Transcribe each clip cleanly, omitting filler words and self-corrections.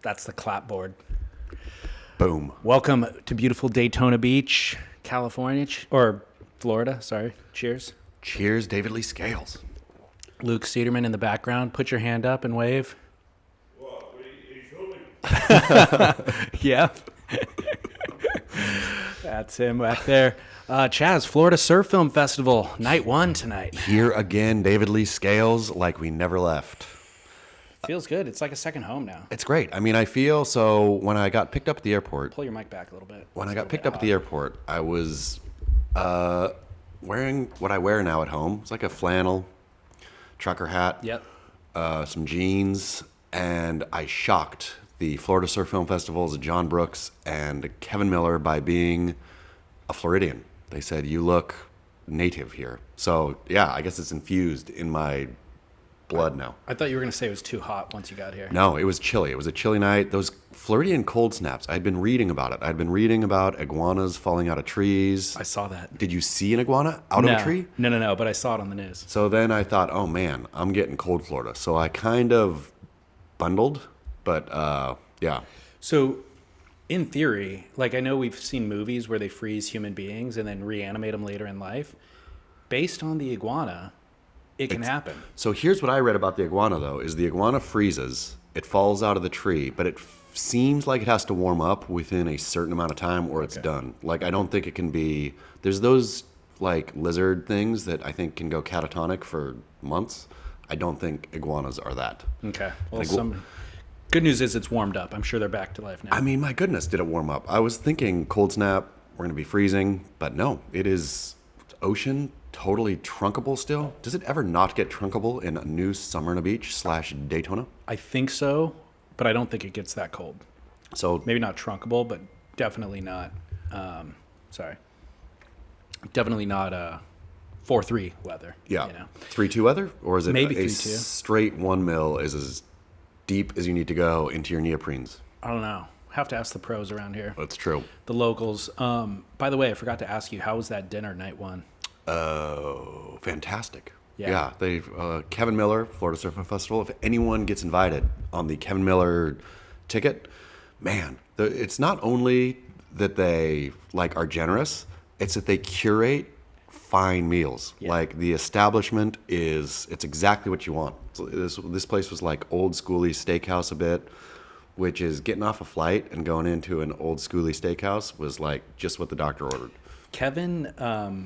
That's the clapboard. Boom. Welcome to beautiful Daytona Beach, California, or Florida. Sorry. Cheers. Cheers, David Lee Scales. Luke Cederman in the background. Put your hand up and wave. What? Are you filming? Yeah. That's him back there. Chaz, Florida Surf Film Festival, night 1 tonight. Here again, David Lee Scales, like we never left. Feels good. It's like a second home now. It's great. I mean, I feel so when I got picked up at the airport. Pull your mic back a little bit. When I got picked up at the airport, I was wearing what I wear now at home. It's like a flannel trucker hat. Yep. Some jeans, and I shocked the Florida Surf Film Festival's John Brooks and Kevin Miller by being a Floridian. They said, you look native here. So, yeah, I guess it's infused in my blood now. I thought you were going to say it was too hot once you got here. No, it was chilly. It was a chilly night. Those Floridian cold snaps, I'd been reading about it. I'd been reading about iguanas falling out of trees. I saw that. Did you see an iguana out of a tree? No, but I saw it on the news. So then I thought, oh man, I'm getting cold Florida. So I kind of bundled, but yeah. So in theory, like I know we've seen movies where they freeze human beings and then reanimate them later in life. Based on the iguana, it can happen. So here's what I read about the iguana, though, is the iguana freezes, it falls out of the tree, but it seems like it has to warm up within a certain amount of time or it's done. Like, I don't think it can be, there's those, like, lizard things that I think can go catatonic for months. I don't think iguanas are that. Okay. Well, good news is it's warmed up. I'm sure they're back to life now. I mean, my goodness, did it warm up? I was thinking cold snap, we're going to be freezing, but no, it is ocean, totally trunkable still. Does it ever not get trunkable in a new Smyrna Beach / Daytona? I think so, but I don't think it gets that cold. So Maybe not trunkable, but definitely not, definitely not 4-3 weather. yeah, You know? 3-2 weather? Or is it Maybe a 3-2. straight 1 mil is as deep as you need to go into your neoprenes? I don't know. Have to ask the pros around here. That's true. The locals. By the way, I forgot to ask you, how was that dinner night 1? Oh, fantastic. Yeah. They Kevin Miller, Florida Surfing Festival. If anyone gets invited on the Kevin Miller ticket, man, it's not only that they like are generous, it's that they curate fine meals. Yeah. Like the establishment it's exactly what you want. So this place was like old schooly steakhouse a bit, which is getting off a flight and going into an old schooly steakhouse was like just what the doctor ordered. Kevin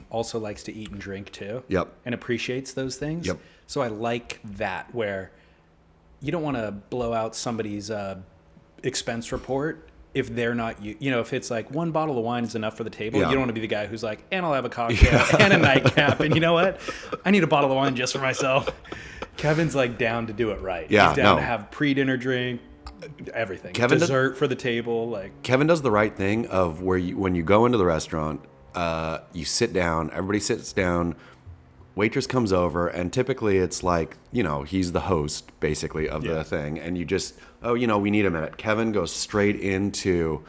also likes to eat and drink too. Yep. And appreciates those things. Yep. So I like that, where you don't want to blow out somebody's expense report if they're not, if it's like 1 bottle of wine is enough for the table. Yeah. You don't want to be the guy who's like, and I'll have a cocktail and a nightcap. And you know what? I need a bottle of wine just for myself. Kevin's like down to do it right. Yeah, He's down no. to have pre-dinner drink, everything. Kevin Dessert for the table. Like, Kevin does the right thing of where when you go into the restaurant, you sit down, everybody sits down, waitress comes over, and typically it's like, he's the host basically of the thing, and you just, we need a minute. Kevin goes straight into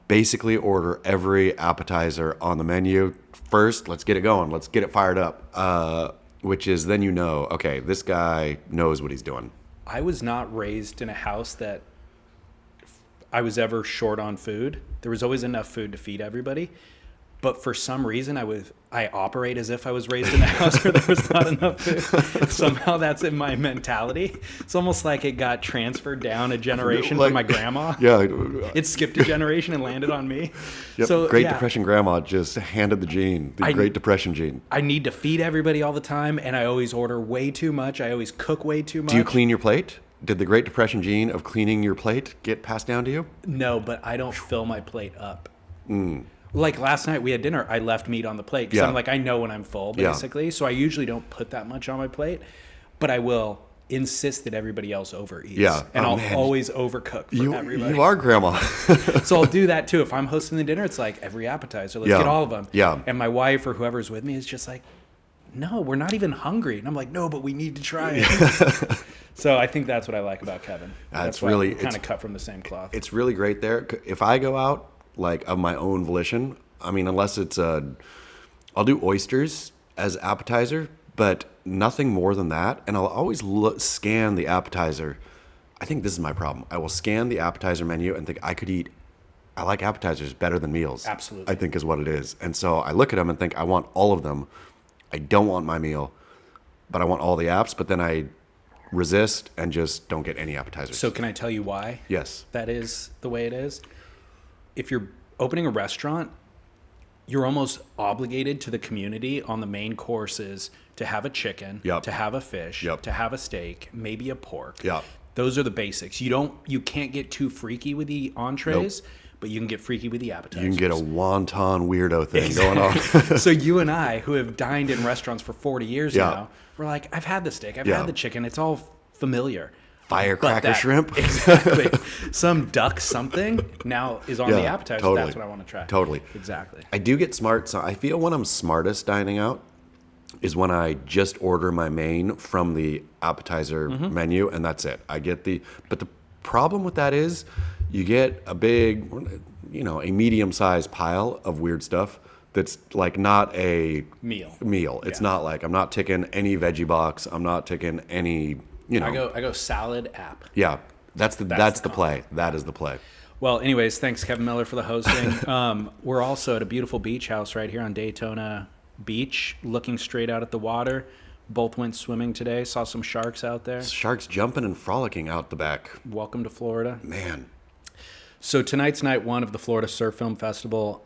basically order every appetizer on the menu. First, let's get it going, let's get it fired up, which is then okay, this guy knows what he's doing. I was not raised in a house that I was ever short on food. There was always enough food to feed everybody. But for some reason, I operate as if I was raised in a house where there was not enough food. Somehow that's in my mentality. It's almost like it got transferred down a generation from my grandma. Yeah. It skipped a generation and landed on me. Yep. So, Great Depression grandma just handed the gene, Great Depression gene. I need to feed everybody all the time, and I always order way too much. I always cook way too much. Do you clean your plate? Did the Great Depression gene of cleaning your plate get passed down to you? No, but I don't fill my plate up. Like last night we had dinner, I left meat on the plate because I'm like, I know when I'm full, basically. Yeah. So I usually don't put that much on my plate, but I will insist that everybody else overeats. Yeah. And I'll always overcook for everybody. You are grandma. So I'll do that too. If I'm hosting the dinner, it's like every appetizer, let's get all of them. Yeah. And my wife or whoever's with me is just like, no, we're not even hungry. And I'm like, no, but we need to try it. So I think that's what I like about Kevin. That's why we're kind of cut from the same cloth. It's really great there. If I go out, like of my own volition, I mean, unless it's I'll do oysters as appetizer, but nothing more than that. And I'll always scan the appetizer. I think this is my problem. I will scan the appetizer menu and think I like appetizers better than meals. Absolutely. I think is what it is. And so I look at them and think, I want all of them. I don't want my meal, but I want all the apps. But then I resist and just don't get any appetizers. So can I tell you why? Yes. That is the way it is. If you're opening a restaurant, you're almost obligated to the community on the main courses to have a chicken, Yep. to have a fish, Yep. to have a steak, maybe a pork. Yep. Those are the basics. You can't get too freaky with the entrees, but you can get freaky with the appetizers. You can get a wonton weirdo thing going on. So you and I, who have dined in restaurants for 40 years Yeah. now, we're like, I've had the steak, I've Yeah. had the chicken, it's all familiar. Firecracker But shrimp. Exactly. Some duck something now is on the Yeah, appetizer. totally. That's what I want to try. Totally. Exactly. I do get smart. So I feel when I'm smartest dining out is when I just order my main from the appetizer menu, and that's it. But the problem with that is you get a big, a medium-sized pile of weird stuff that's like not a Meal. It's Yeah. not like I'm not taking any veggie box. I'm not taking any, I go salad app. Yeah, that's the the play. That is the play. Well, anyways, thanks Kevin Miller for the hosting. We're also at a beautiful beach house right here on Daytona Beach, looking straight out at the water. Both went swimming today. Saw some sharks out there. Sharks jumping and frolicking out the back. Welcome to Florida. Man. So tonight's night one of the Florida Surf Film Festival.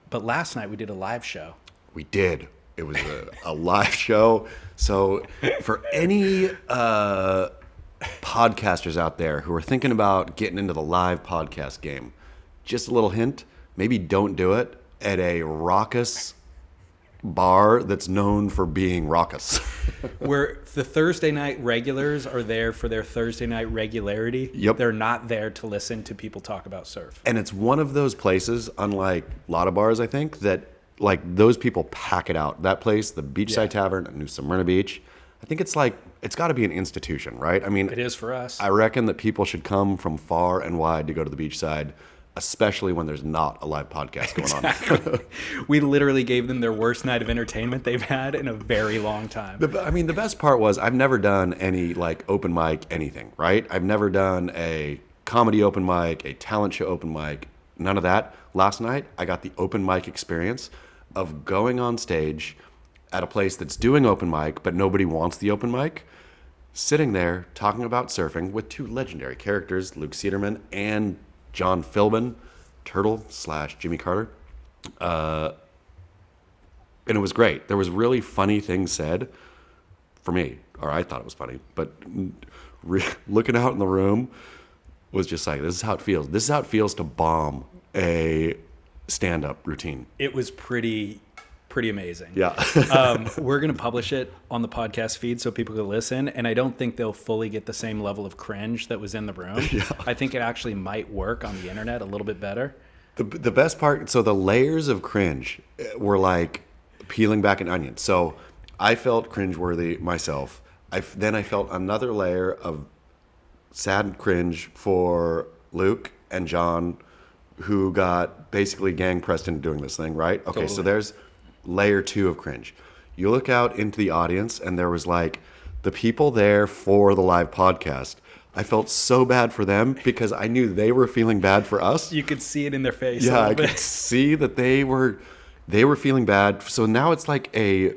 But last night we did a live show. We did. It was a live show. So for any podcasters out there who are thinking about getting into the live podcast game, just a little hint, maybe don't do it at a raucous bar that's known for being raucous. Where the Thursday night regulars are there for their Thursday night regularity. Yep. They're not there to listen to people talk about surf. And it's one of those places, unlike a lot of bars, I think, that like those people pack it out. That place, the Beachside Tavern at New Smyrna Beach, I think it's got to be an institution, right? I mean, It is for us. I reckon that people should come from far and wide to go to the beachside, especially when there's not a live podcast going on. We literally gave them their worst night of entertainment they've had in a very long time. The best part was I've never done any like open mic anything, right? I've never done a comedy open mic, a talent show open mic, none of that. Last night, I got the open mic experience of going on stage at a place that's doing open mic, but nobody wants the open mic, sitting there talking about surfing with two legendary characters, Luke Cederman and John Philbin, Turtle/Jimmy Carter. And it was great. There was really funny things said for me, or I thought it was funny, but looking out in the room was just like, this is how it feels. This is how it feels to bomb a stand-up routine. It was pretty amazing. Yeah. We're going to publish it on the podcast feed so people can listen, and I don't think they'll fully get the same level of cringe that was in the room. Yeah. I think it actually might work on the internet a little bit better. The best part, so the layers of cringe were like peeling back an onion. So I felt cringeworthy myself. Then I felt another layer of sad cringe for Luke and John, who got basically gang pressed into doing this thing, right? Okay, Totally. So there's layer 2 of cringe. You look out into the audience, and there was like the people there for the live podcast. I felt so bad for them because I knew they were feeling bad for us. You could see it in their face. Yeah, I a little could bit. see that they were feeling bad. So now it's like a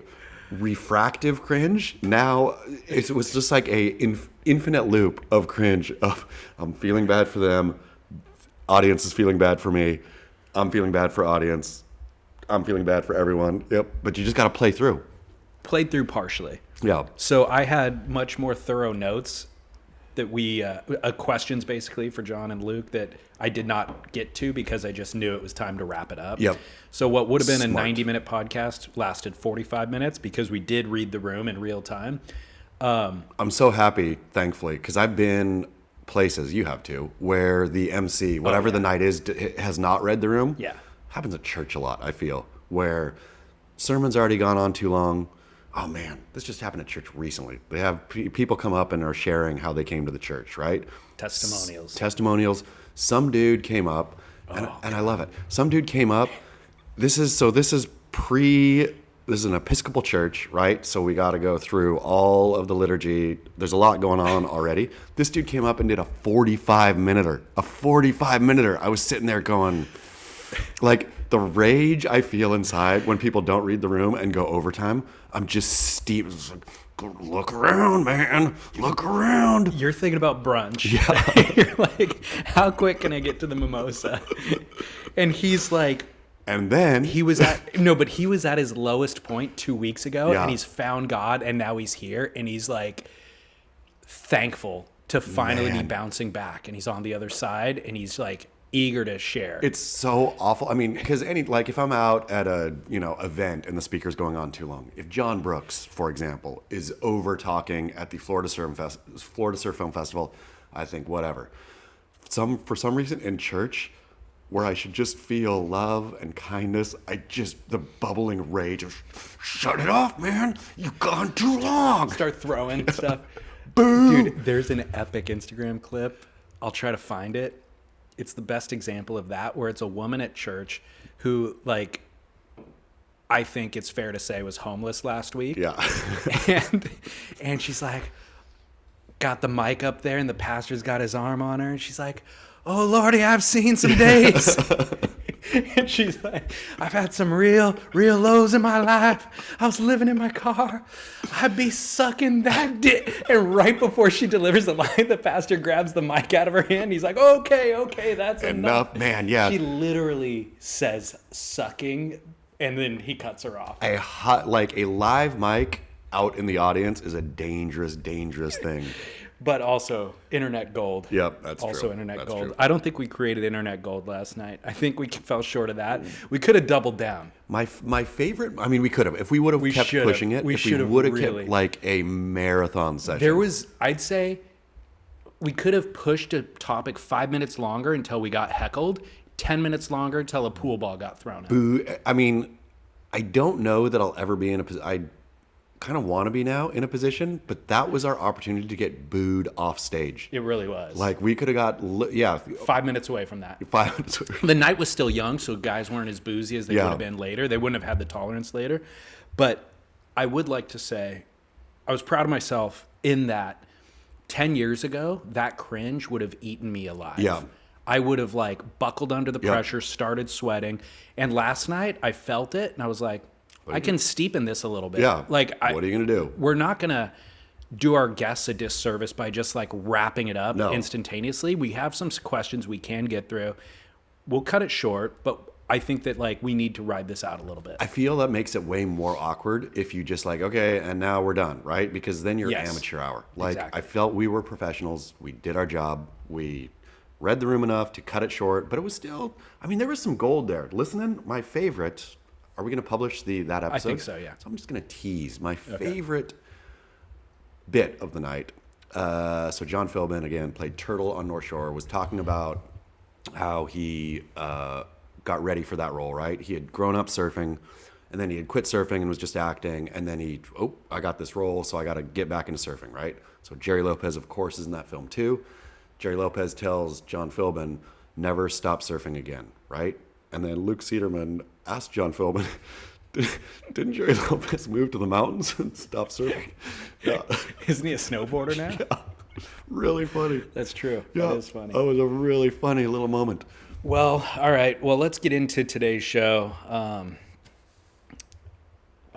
refractive cringe. Now it was just like a infinite loop of cringe. Of I'm feeling bad for them. Audience is feeling bad for me. I'm feeling bad for audience. I'm feeling bad for everyone. Yep. But you just got to play through. Played through partially. Yeah. So I had much more thorough notes that questions basically for John and Luke that I did not get to because I just knew it was time to wrap it up. Yep. So what would have been Smart. a 90-minute podcast lasted 45 minutes because we did read the room in real time. I'm so happy, thankfully, because I've been places, you have too, where the MC, whatever the night is, has not read the room. Yeah. Happens at church a lot, I feel, where sermon's already gone on too long. Oh man, this just happened at church recently. They have people come up and are sharing how they came to the church, right? Testimonials. Testimonials. Some dude came up, and I love it. Some dude came up. This is pre this is an Episcopal church, right? So we got to go through all of the liturgy. There's a lot going on already. This dude came up and did a 45-minuter. A 45-minuter. I was sitting there going, like, the rage I feel inside when people don't read the room and go overtime, I'm just steep. It's like, look around, man. Look around. You're thinking about brunch. Yeah. You're like, how quick can I get to the mimosa? And he's like, And then he was at his lowest point 2 weeks ago, Yeah. and he's found God, and now he's here, and he's like thankful to finally be Man. bouncing back, and he's on the other side, and he's like eager to share. it's so awful. I mean, because if I'm out at a event and the speaker's going on too long, if John Brooks, for example, is over talking at the Florida Surf Film Festival, I think whatever. For some reason in church, where I should just feel love and kindness, the bubbling rage of, shut it off, man. You've gone too long. Start throwing stuff. Boo. Dude, there's an epic Instagram clip. I'll try to find it. It's the best example of that, where it's a woman at church who, like, I think it's fair to say was homeless last week. Yeah. and she's like, got the mic up there, and the pastor's got his arm on her, and she's like, oh Lordy, I've seen some days. And she's like, I've had some real lows in my life. I was living in my car. I'd be sucking that dick. And right before she delivers the line, the pastor grabs the mic out of her hand. He's like, okay, that's enough. Man, yeah. She literally says sucking, and then he cuts her off. A live mic out in the audience is a dangerous thing. But also internet gold. Yep, that's also true. internet That's gold. true. I don't think we created internet gold last night. I think we fell short of that. We could have doubled down. My favorite. I mean, we could have if we would have kept should have. pushing it. We if we should have would have really. kept like a marathon session. There was, I'd say, we could have pushed a topic 5 minutes longer until we got heckled. 10 minutes longer until a pool ball got thrown out. Boo. I mean, I don't know that I'll ever be in a position. I kind of want to be now in a position, but that was our opportunity to get booed off stage. It really was. Like we could have got 5 minutes away from that. 5 minutes. The night was still young, so guys weren't as boozy as they would have been later. They wouldn't have had the tolerance later. But I would like to say I was proud of myself in that 10 years ago, that cringe would have eaten me alive. Yeah. I would have like buckled under the Yep. pressure, started sweating. And last night I felt it and I was like, I can steep in this a little bit. Yeah. Like, what are you gonna do? We're not gonna do our guests a disservice by just like wrapping it up instantaneously. We have some questions we can get through. We'll cut it short, but I think that like we need to ride this out a little bit. I feel that makes it way more awkward if you just like, okay, and now we're done, right? Because then you're Yes. amateur hour. Like Exactly. I felt we were professionals. We did our job. We read the room enough to cut it short, but it was still, I mean, there was some gold there. Listening, my favorite, are we going to publish that episode? I think so, yeah. So I'm just going to tease my favorite bit of the night. So John Philbin, again, played Turtle on North Shore, was talking about how he got ready for that role, right? He had grown up surfing, and then he had quit surfing and was just acting, and then I got this role, so I got to get back into surfing, right? So Jerry Lopez, of course, is in that film too. Jerry Lopez tells John Philbin, never stop surfing again, right? And then Luke Cederman asked John Philbin, didn't Jerry Lopez move to the mountains and stop surfing? Yeah. Isn't he a snowboarder now? Yeah. Really funny. That's true. Yeah. That is funny. That was a really funny little moment. Well, all right. Well, let's get into today's show.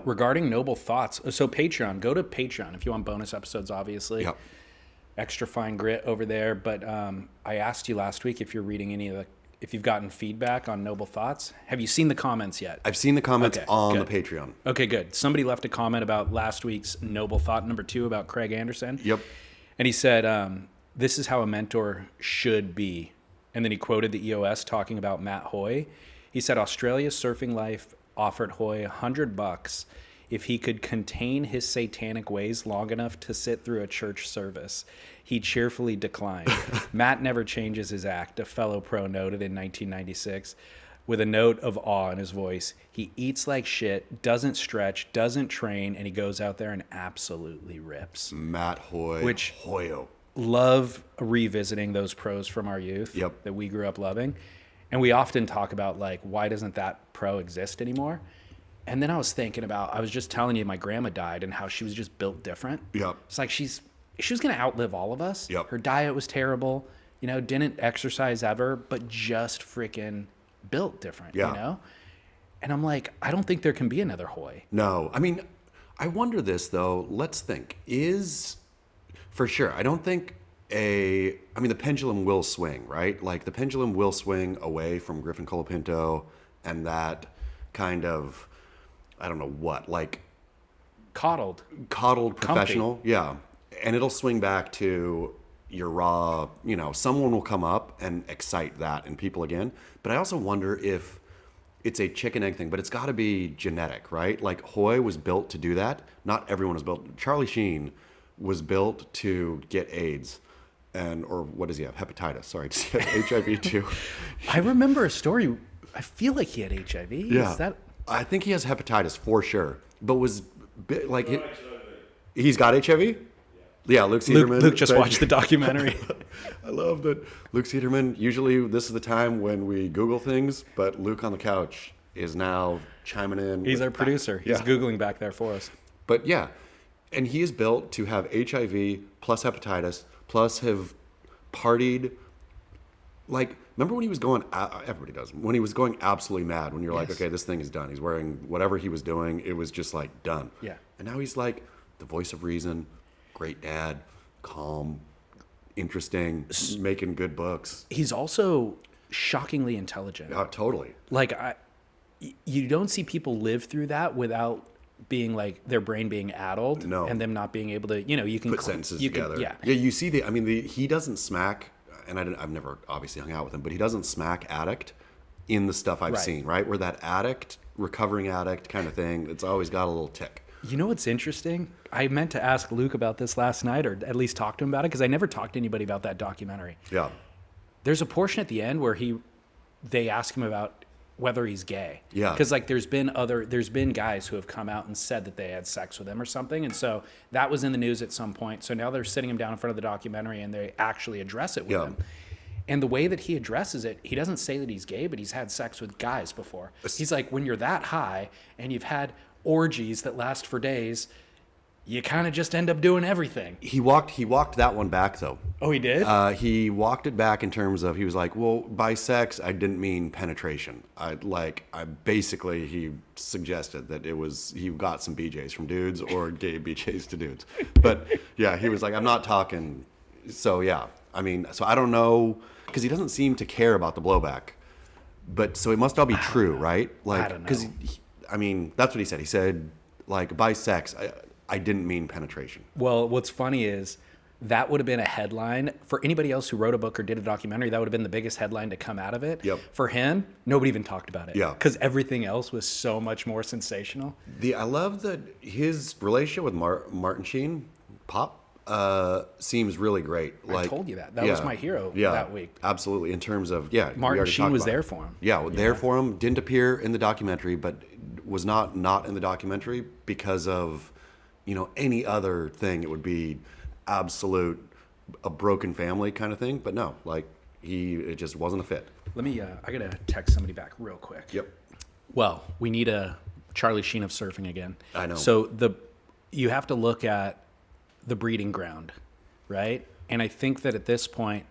Regarding Noble Thoughts. So Patreon, go to Patreon if you want bonus episodes, obviously. Yep. Extra fine grit over there. But I asked you last week if you're reading if you've gotten feedback on Noble Thoughts. Have you seen the comments yet? I've seen the comments Okay, on good. the Patreon. Okay, good. Somebody left a comment about last week's Noble Thought number 2 about Craig Anderson. Yep. And he said, this is how a mentor should be. And then he quoted the EOS talking about Matt Hoy. He said, Australia's surfing life offered Hoy $100 if he could contain his satanic ways long enough to sit through a church service. He cheerfully declined. Matt never changes his act, a fellow pro noted in 1996. With a note of awe in his voice. He eats like shit, doesn't stretch, doesn't train, and he goes out there and absolutely rips. Matt Hoy. Which- Hoyo. Love revisiting those pros from our youth Yep. that we grew up loving. And we often talk about, like, why doesn't that pro exist anymore? And then I was thinking about, I was just telling you my grandma died and how she was just built different. Yep. It's like she was going to outlive all of us. Yep. Her diet was terrible, you know, didn't exercise ever, but just freaking built different, Yeah. you know? And I'm like, I don't think there can be another Hoy. No. I mean, I wonder this, though. Let's think. For sure, I don't think the pendulum will swing, right? Like, the pendulum will swing away from Griffin Colapinto and that kind of, I don't know what, like Coddled. professional. Yeah. And it'll swing back to your raw, you know, someone will come up and excite that in people again. But I also wonder if it's a chicken egg thing, but it's got to be genetic, right? Like Hoy was built to do that. Not everyone was built. Charlie Sheen was built to get AIDS. Or what does he have? Hepatitis. Sorry, does he have HIV too? I remember a story. I feel like he had HIV. Yeah. Is that... I think he has hepatitis for sure. But like HIV. he's got HIV? Yeah, Luke Cederman. Luke just watched the documentary. I love that Luke Cederman. Usually this is the time when we Google things, but Luke on the couch is now chiming in. He's with our producer. He's Yeah. Googling back there for us. But yeah, and he is built to have HIV plus hepatitis plus have partied. Like, remember when he was going, everybody does, when he was going absolutely mad, when you're like, Yes. okay, this thing is done. He's wearing whatever he was doing. It was just like done. Yeah. And now he's like the voice of reason, great dad, calm, interesting, making good books. He's also shockingly intelligent. Totally. Like, you don't see people live through that without being like their brain being addled No. and them not being able to, you know, you can Put sentences together. Yeah. Yeah, you see he doesn't smack, and I've never obviously hung out with him, but he doesn't smack addict in the stuff I've Right. seen, right? Where that addict, recovering addict kind of thing, it's always got a little tick. You know what's interesting? I meant to ask Luke about this last night, or at least talk to him about it, because I never talked to anybody about that documentary. Yeah. There's a portion at the end where they ask him about whether he's gay. Yeah. Because like there's been guys who have come out and said that they had sex with him or something, and so that was in the news at some point. So now they're sitting him down in front of the documentary and they actually address it with Yeah. him. And the way that he addresses it, he doesn't say that he's gay, but he's had sex with guys before. He's like, when you're that high and you've had orgies that last for days, you kind of just end up doing everything. He walked that one back though. Oh, he did? He walked it back in terms of, he was like, well, by sex, I didn't mean penetration. He suggested that he got some BJs from dudes or gave BJs to dudes. But yeah, he was like, I'm not talking. So yeah, so I don't know, because he doesn't seem to care about the blowback. But so it must all be true, right? Like, I don't know. because that's what he said. He said, like, by sex, I didn't mean penetration. Well, what's funny is that would have been a headline for anybody else who wrote a book or did a documentary. That would have been the biggest headline to come out of it. Yep. For him, nobody even talked about it. Yeah. Because everything else was so much more sensational. I love that his relationship with Martin Sheen, Pop, seems really great. I told you that. That was my hero that week. Absolutely. In terms of, we Martin already Sheen talked was about there it. for him. Yeah, there for him. Didn't appear in the documentary, but was not in the documentary because of, any other thing. It would be absolute, a broken family kind of thing. But no, it just wasn't a fit. Let me, I got to text somebody back real quick. Yep. Well, we need a Charlie Sheen of surfing again. I know. So you have to look at the breeding ground, right? And I think that at this point,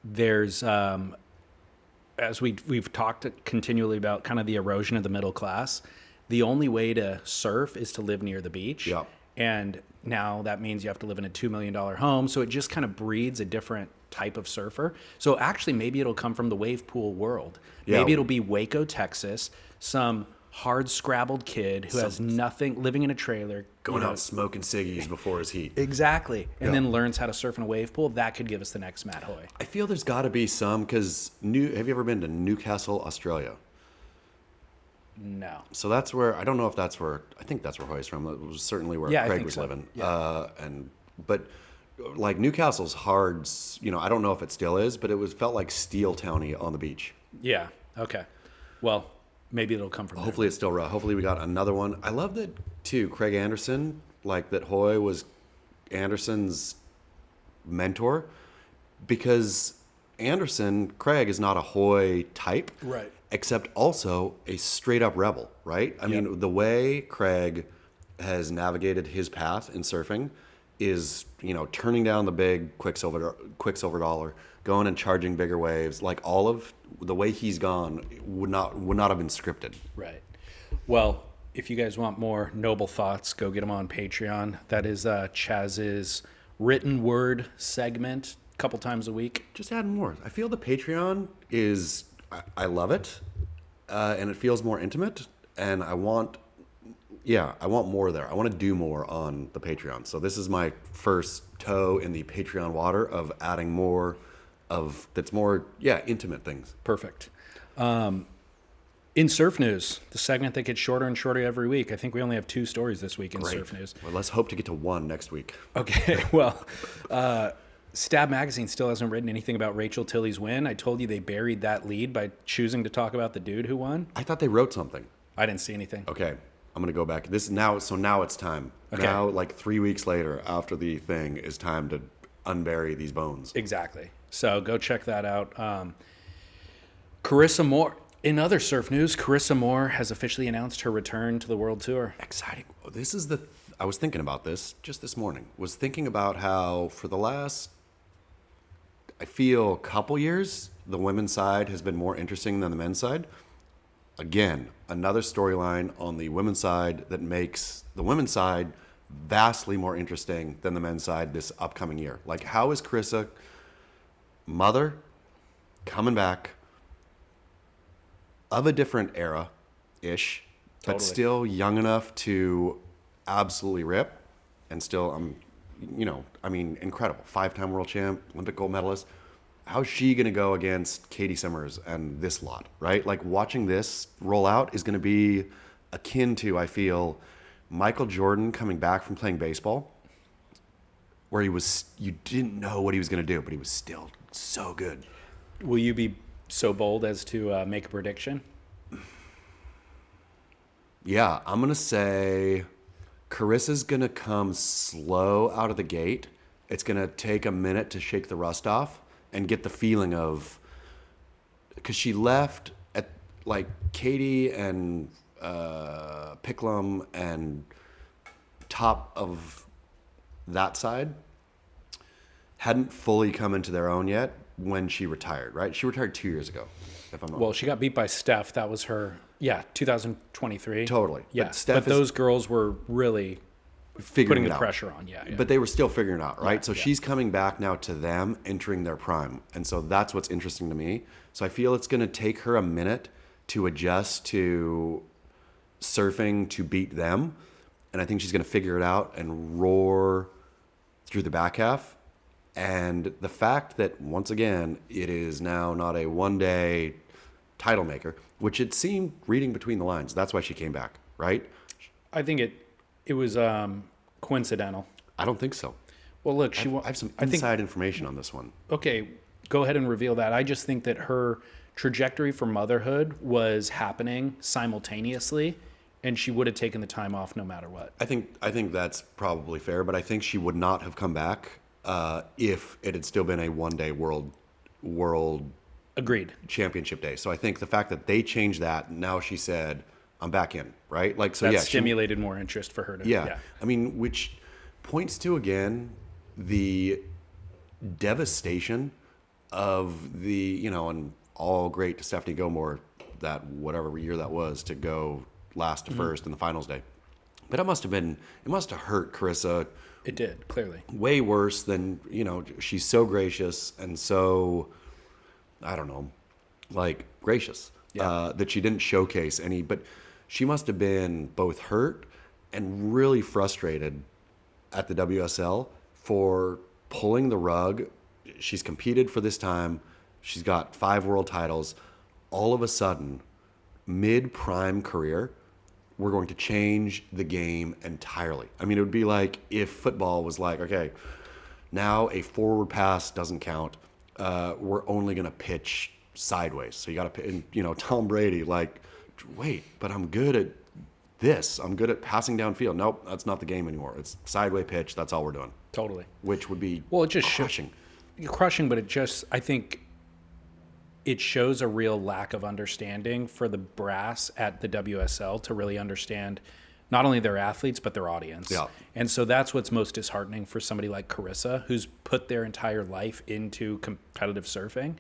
there's, as we've talked continually about kind of the erosion of the middle class, the only way to surf is to live near the beach. Yeah. And now that means you have to live in a $2 million home. So it just kind of breeds a different type of surfer. So actually, maybe it'll come from the wave pool world. Yeah. Maybe it'll be Waco, Texas, some hard scrabbled kid who has nothing, living in a trailer. Going out smoking ciggies before his heat. Exactly. And Yeah. then learns how to surf in a wave pool. That could give us the next Matt Hoy. I feel there's got to be some, because have you ever been to Newcastle, Australia? No. So that's where, I don't know if that's where, I think that's where Hoy's from. It was certainly where Yeah, I Craig think was so. living. Yeah. But like Newcastle's hard, I don't know if it still is, but felt like Steel Towny on the beach. Yeah. Okay. Well, maybe it'll come from Hopefully it's still raw. Hopefully we got another one. I love that too, Craig Anderson, like that Hoy was Anderson's mentor, because Craig is not a Hoy type. Right. except also a straight up rebel, right? I mean, the way Craig has navigated his path in surfing is, turning down the big Quicksilver dollar, going and charging bigger waves. Like all of the way he's gone would not have been scripted. Right. Well, if you guys want more noble thoughts, go get them on Patreon. That is Chaz's written word segment a couple times a week. Just add more. I feel the Patreon is, I love it, and it feels more intimate, and I want more there. I want to do more on the Patreon. So this is my first toe in the Patreon water of adding more that's more intimate things. Perfect. In surf news, the segment that gets shorter and shorter every week. I think we only have 2 stories this week in surf news. Well, let's hope to get to 1 next week. Okay, well, Stab Magazine still hasn't written anything about Rachel Tilley's win. I told you they buried that lead by choosing to talk about the dude who won. I thought they wrote something. I didn't see anything. Okay, I'm going to go back. Now it's time. Okay. Now, like 3 weeks later after the thing, is time to unbury these bones. Exactly. So go check that out. Carissa Moore. In other surf news, Carissa Moore has officially announced her return to the world tour. Exciting. I was thinking about this just this morning. Was thinking about how for the last, I feel, couple years, the women's side has been more interesting than the men's side. Again, another storyline on the women's side that makes the women's side vastly more interesting than the men's side this upcoming year. Like, how is Carissa, mother, coming back, of a different era-ish, but Totally. still young enough to absolutely rip, and still, incredible. 5-time world champ, Olympic gold medalist. How's she going to go against Katie Simmers and this lot, right? Like, watching this roll out is going to be akin to, I feel, Michael Jordan coming back from playing baseball, where you didn't know what he was going to do, but he was still so good. Will you be so bold as to make a prediction? Yeah, I'm going to say Carissa's going to come slow out of the gate. It's going to take a minute to shake the rust off and get the feeling of, because she left at like Katie and Picklum and top of that side hadn't fully come into their own yet when she retired, right? She retired 2 years ago, if I'm not Well, she got beat by Steph. That was her, 2023. Totally. Yeah, But those girls were really figuring putting it the out. pressure on. Yeah. But they were still figuring it out, right? Yeah, So yeah. she's coming back now to them, entering their prime. And so that's what's interesting to me. So I feel it's going to take her a minute to adjust to surfing to beat them. And I think she's going to figure it out and roar through the back half. And the fact that, once again, it is now not a one-day title maker, which it seemed reading between the lines. That's why she came back, right? I think it was coincidental. I don't think so. Well, look, I have some inside information on this one. Okay, go ahead and reveal that. I just think that her trajectory for motherhood was happening simultaneously, and she would have taken the time off no matter what. I think that's probably fair, but I think she would not have come back if it had still been a one-day world Agreed. championship day. So I think the fact that they changed that, now she said, I'm back in, right? Like, so That yeah, stimulated more interest for her to. yeah. I mean, which points to, again, the devastation of the, and all great to Stephanie Gilmore, that whatever year that was, to go last to first in the finals day. But it must have hurt Carissa It did, clearly. way worse than, she's so gracious and so, I don't know, like gracious, that she didn't showcase any, but she must have been both hurt and really frustrated at the WSL for pulling the rug. She's competed for this time. She's got 5 world titles. All of a sudden, mid-prime career, we're going to change the game entirely. I mean, it would be like if football was like, okay, now a forward pass doesn't count. We're only going to pitch sideways. So you got to, Tom Brady, like, wait, but I'm good at this. I'm good at passing downfield. Nope, that's not the game anymore. It's sideway pitch. That's all we're doing. Totally. Which would be Well, it just crushing. crushing, but it just, I think it shows a real lack of understanding for the brass at the WSL to really understand not only their athletes, but their audience. Yeah. And so that's what's most disheartening for somebody like Carissa, who's put their entire life into competitive surfing.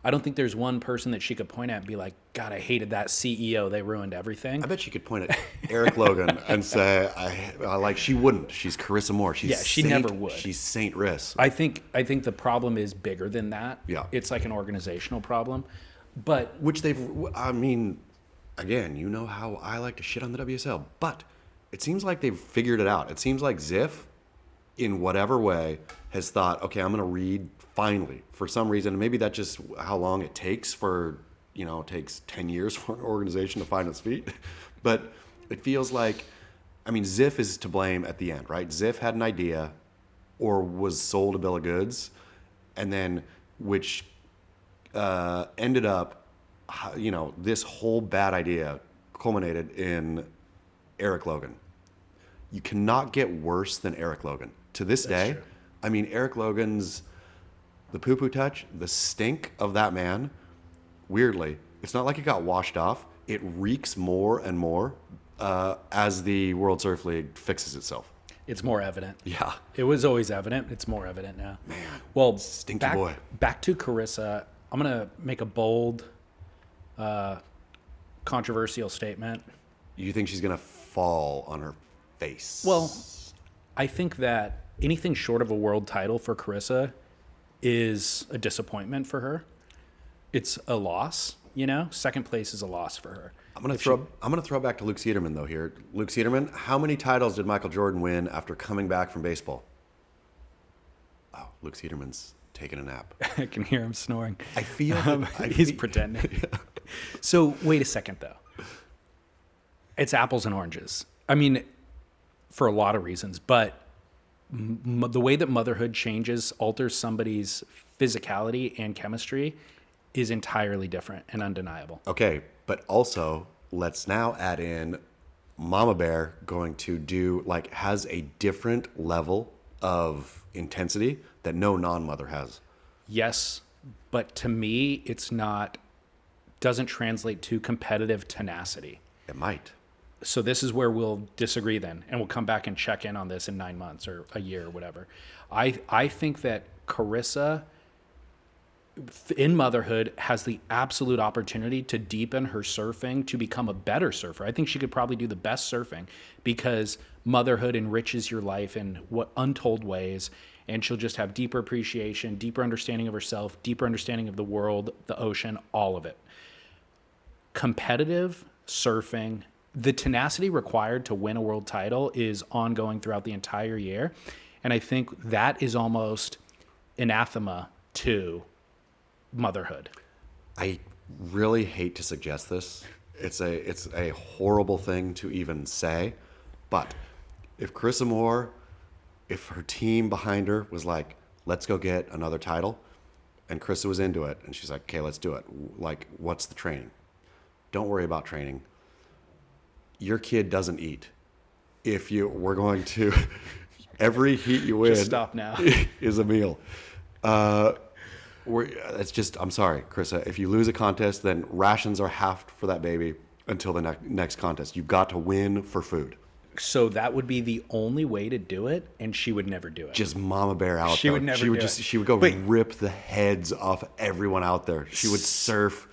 I don't think there's one person that she could point at and be like, God, I hated that CEO. They ruined everything. I bet she could point at Eric Logan and say, I like, she wouldn't. She's Carissa Moore. She's she never would. She's Saint Riss. I think the problem is bigger than that. Yeah. It's like an organizational problem. But Which I mean, again, you know how I like to shit on the WSL, but it seems like they've figured it out. It seems like Ziff, in whatever way, has thought, okay, I'm going to read finally for some reason. And maybe that's just how long it takes it takes 10 years for an organization to find its feet. But it feels like, I mean, Ziff is to blame at the end, right? Ziff had an idea or was sold a bill of goods, and then which ended up, this whole bad idea culminated in Eric Logan. You cannot get worse than Eric Logan. To this day, true. I mean, Eric Logan's, the poo-poo touch, the stink of that man, weirdly, it's not like it got washed off. It reeks more and more as the World Surf League fixes itself. it's more evident. Yeah. It was always evident. It's more evident now. Man, well, stinky boy. Back to Carissa. I'm going to make a bold, controversial statement. You think she's going to fall on her face? Well, I think that anything short of a world title for Carissa is a disappointment for her. It's a loss, Second place is a loss for her. I'm gonna throw back to Luke Cederman though here. Luke Cederman, how many titles did Michael Jordan win after coming back from baseball? Oh, Luke Cederman's taking a nap. I can hear him snoring. I feel He's pretending. So wait a second though. It's apples and oranges. I mean, for a lot of reasons, but the way that motherhood alters somebody's physicality and chemistry is entirely different and undeniable. Okay, but also let's now add in Mama Bear going to has a different level of intensity that no non-mother has. Yes, but to me, doesn't translate to competitive tenacity. It might. So this is where we'll disagree then, and we'll come back and check in on this in 9 months or a year or whatever. I think that Carissa, in motherhood, has the absolute opportunity to deepen her surfing to become a better surfer. I think she could probably do the best surfing because motherhood enriches your life in untold ways, and she'll just have deeper appreciation, deeper understanding of herself, deeper understanding of the world, the ocean, all of it. Competitive surfing, the tenacity required to win a world title is ongoing throughout the entire year. And I think that is almost anathema to motherhood. I really hate to suggest this. It's a horrible thing to even say. But if Carissa Moore, if her team behind her was like, let's go get another title, and Carissa was into it, and she's like, okay, let's do it. Like, what's the training? Don't worry about training. Your kid doesn't eat. We're going to, every heat you win Just stop now. is a meal. I'm sorry, Carissa. If you lose a contest, then rations are halved for that baby until the next contest. You've got to win for food. So that would be the only way to do it, and she would never do it. Just Mama Bear out She there. would never do it. She would go rip the heads off everyone out there. She would surf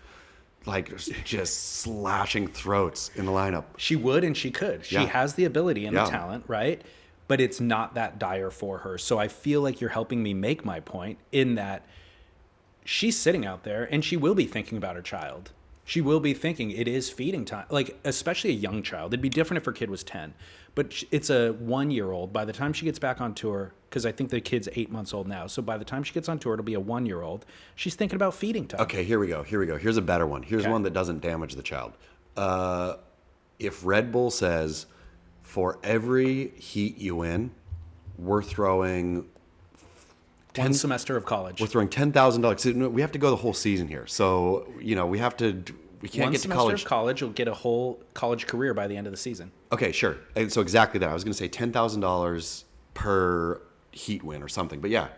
just slashing throats in the lineup. She would and she could. She has the ability and the talent, right? But it's not that dire for her. So I feel like you're helping me make my point in that she's sitting out there and she will be thinking about her child. She will be thinking it is feeding time, especially a young child. It'd be different if her kid was 10, but it's a 1-year-old. By the time she gets back on tour, because I think the kid's 8 months old now. So by the time she gets on tour, it'll be a 1-year-old. She's thinking about feeding time. Okay, here we go. Here's a better one. Here's one that doesn't damage the child. If Red Bull says, for every heat you win, we're throwing One semester of college. We're throwing $10,000. We have to go the whole season here. So, we can't get to college. One semester of college, you'll get a whole college career by the end of the season. Okay, sure. And so exactly that. I was going to say $10,000 per heat win or something. But yeah,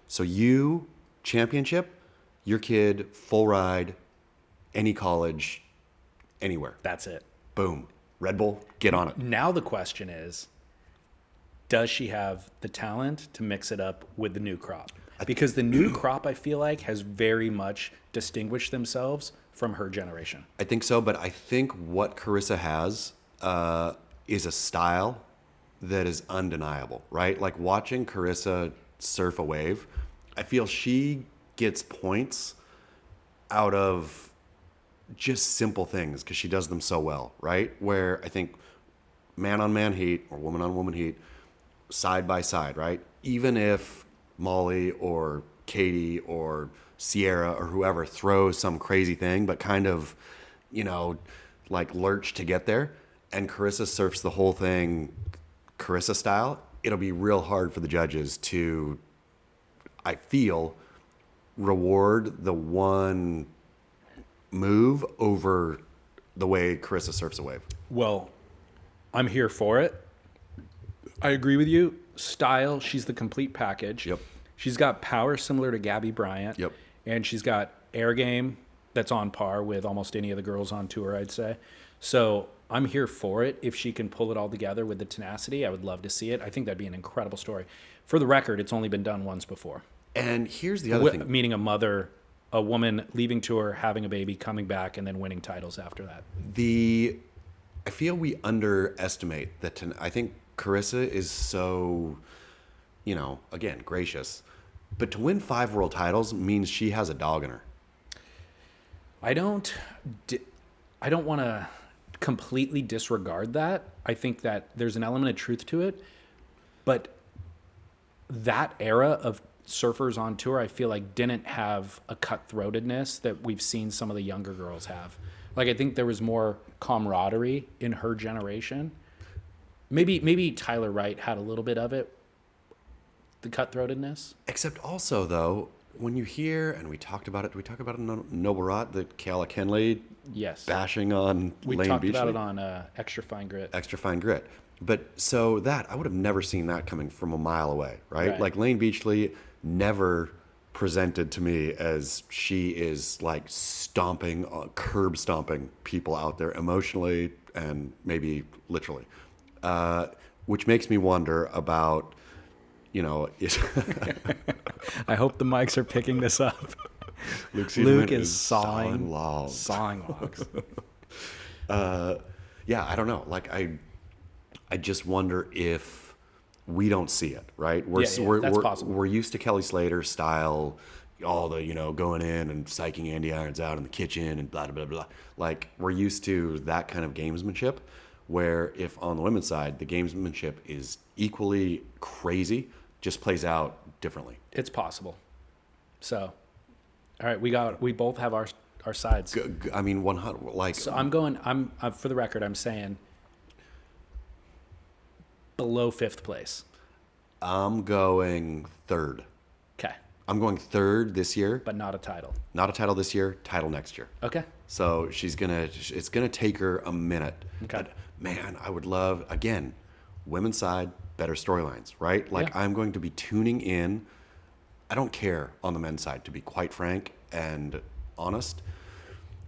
so you championship, Your kid, full ride, any college, anywhere. That's it. Boom. Red Bull, get on it. Now the question is, does she have the talent to mix it up with the new crop? Because the new crop, I feel like, has very much distinguished themselves from her generation. I think so, but I think what Carissa has is a style that is undeniable, right? Like watching Carissa surf a wave, I feel she gets points out of just simple things because she does them so well, right? Where I think man on man heat or woman on woman heat, side by side, right? Even if Molly or Katie or Sierra or whoever throws some crazy thing, but kind of, like lurch to get there, and Carissa surfs the whole thing Carissa style, it'll be real hard for the judges to, I feel, reward the one move over the way Carissa surfs a wave. Well, I'm here for it. I agree with you. Style, she's the complete package. Yep. She's got power similar to Gabby Bryant. Yep. And she's got air game that's on par with almost any of the girls on tour, I'd say. So I'm here for it. If she can pull it all together with the tenacity, I would love to see it. I think that'd be an incredible story. For the record, it's only been done once before. And here's the other thing. Meaning a woman leaving tour, having a baby, coming back, and then winning titles after that. I feel we underestimate that. I think Carissa is so, again, gracious. But to win 5 world titles means she has a dog in her. I don't want to completely disregard that. I think that there's an element of truth to it. But that era of surfers on tour, I feel like didn't have a cutthroatedness that we've seen some of the younger girls have. Like, I think there was more camaraderie in her generation. Maybe Tyler Wright had a little bit of it, the cutthroatedness. Except also, though, when you hear, and we talked about it in Noble Rot, that Kayla Kenley Yes. bashing on We Lane talked Beachley. about it on Extra Fine Grit. Extra Fine Grit. But so that, I would have never seen that coming from a mile away, right? Like Lane Beachley never presented to me as she is like curb stomping people out there emotionally and maybe literally, which makes me wonder about, I hope the mics are picking this up. Luke Cederman Luke is sawing logs. Sawing logs. Yeah, I don't know. Like I just wonder if we don't see it, right? That's possible. We're used to Kelly Slater style, all the, going in and psyching Andy Irons out in the kitchen and blah, blah, blah. Like, we're used to that kind of gamesmanship, where if on the women's side, the gamesmanship is equally crazy, just plays out differently. It's possible. So, all right, we both have our sides. I mean, 100, like... So I'm for the record, I'm saying below 5th place. I'm going 3rd. Okay. I'm going 3rd this year. But not a title. Not a title this year, title next year. Okay. So it's gonna take her a minute. Okay. But man, I would love, again, women's side, better storylines, right? Like I'm going to be tuning in. I don't care on the men's side, to be quite frank and honest.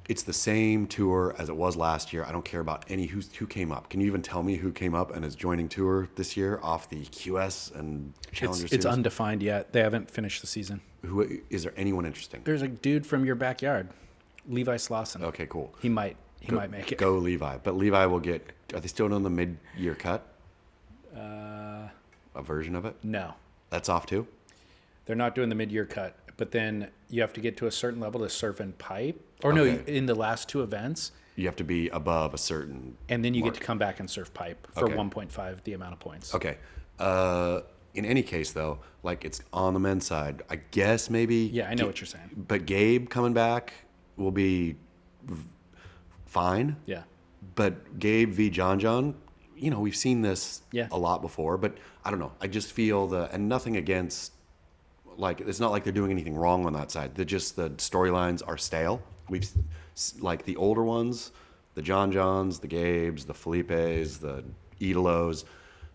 It's the same tour as it was last year. I don't care about who came up. Can you even tell me who came up and is joining tour this year off the QS and Challenger Series? It's undefined yet. They haven't finished the season. Who is there? Anyone interesting? There's a dude from your backyard, Levi Slauson. Okay, cool. He might make it. Go Levi, but Levi will get. Are they still doing the mid-year cut? A version of it. No, That's off too. they're not doing the mid-year cut. But then you have to get to a certain level to surf and pipe. Or Okay. no, in the last 2 events. You have to be above a certain. And then you mark. get to come back and surf pipe for Okay. 1.5 the amount of points. Okay. In any case, though, like it's on the men's side. I guess maybe. Yeah, I know what you're saying. But Gabe coming back will be fine. Yeah. But Gabe v. John, we've seen this Yeah. a lot before. But I don't know. I just feel and nothing against. Like, it's not like they're doing anything wrong on that side. The storylines are stale. We've, like, the older ones, the Johns, the Gabes, the Felipes, the Idalos,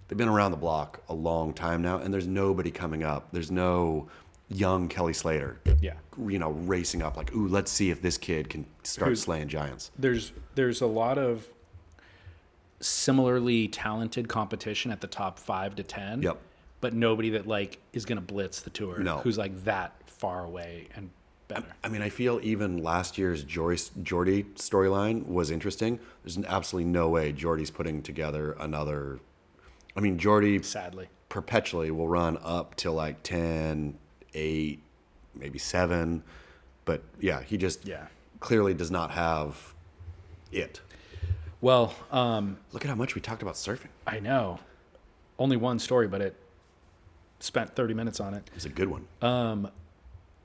they've been around the block a long time now, and there's nobody coming up. There's no young Kelly Slater, Yeah. racing up like, ooh, let's see if this kid can start slaying giants. There's a lot of similarly talented competition at the top 5 to 10. Yep. But nobody that like is going to blitz the tour. No. Who's like that far away and better. I mean, I feel even last year's Jordy storyline was interesting. There's absolutely no way Jordy's putting together another. I mean, Jordy Sadly. perpetually will run up till like 10, 8, maybe 7. But yeah, he just clearly does not have it. Well, Look at how much we talked about surfing. I know. Only one story, but it spent 30 minutes on it. It was a good one.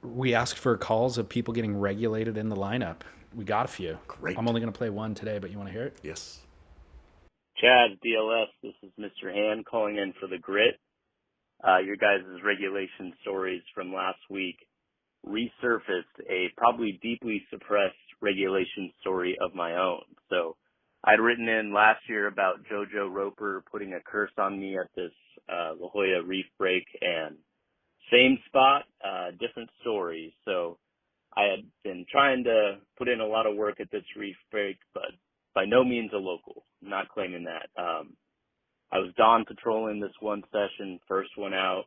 We asked for calls of people getting regulated in the lineup. We got a few. Great. I'm only going to play one today, but you want to hear it? Yes. Chad, DLS, this is Mr. Hand calling in for the Grit. Your guys' regulation stories from last week resurfaced a probably deeply suppressed regulation story of my own. So I'd written in last year about JoJo Roper putting a curse on me at this La Jolla reef break, and same spot, different story. So I had been trying to put in a lot of work at this reef break, but by no means a local. I'm not claiming that. I was dawn patrolling this one session, first one out,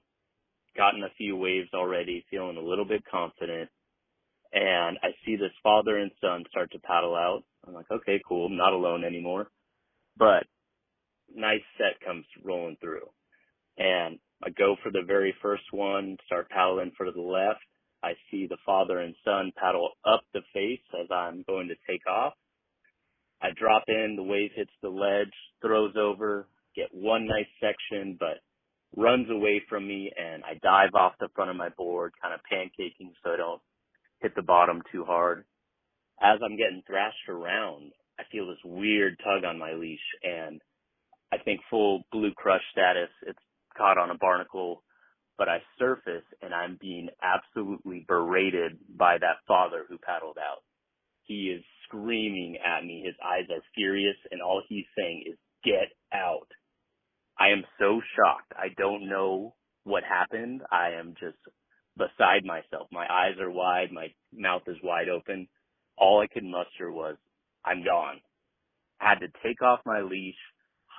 gotten a few waves already, feeling a little bit confident, and I see this father and son start to paddle out. I'm like, okay, cool, I'm not alone anymore. But nice set comes rolling through. And I go for the very first one, start paddling for the left. I see the father and son paddle up the face as I'm going to take off. I drop in, the wave hits the ledge, throws over, get one nice section, but runs away from me, and I dive off the front of my board, kind of pancaking so I don't hit the bottom too hard. As I'm getting thrashed around, I feel this weird tug on my leash, and I think full blue crush status. It's caught on a barnacle, but I surface, and I'm being absolutely berated by that father who paddled out. He is screaming at me. His eyes are furious, and all he's saying is, "Get out." I am so shocked. I don't know what happened. I am just beside myself. My eyes are wide. My mouth is wide open. All I could muster was, I'm gone. I had to take off my leash,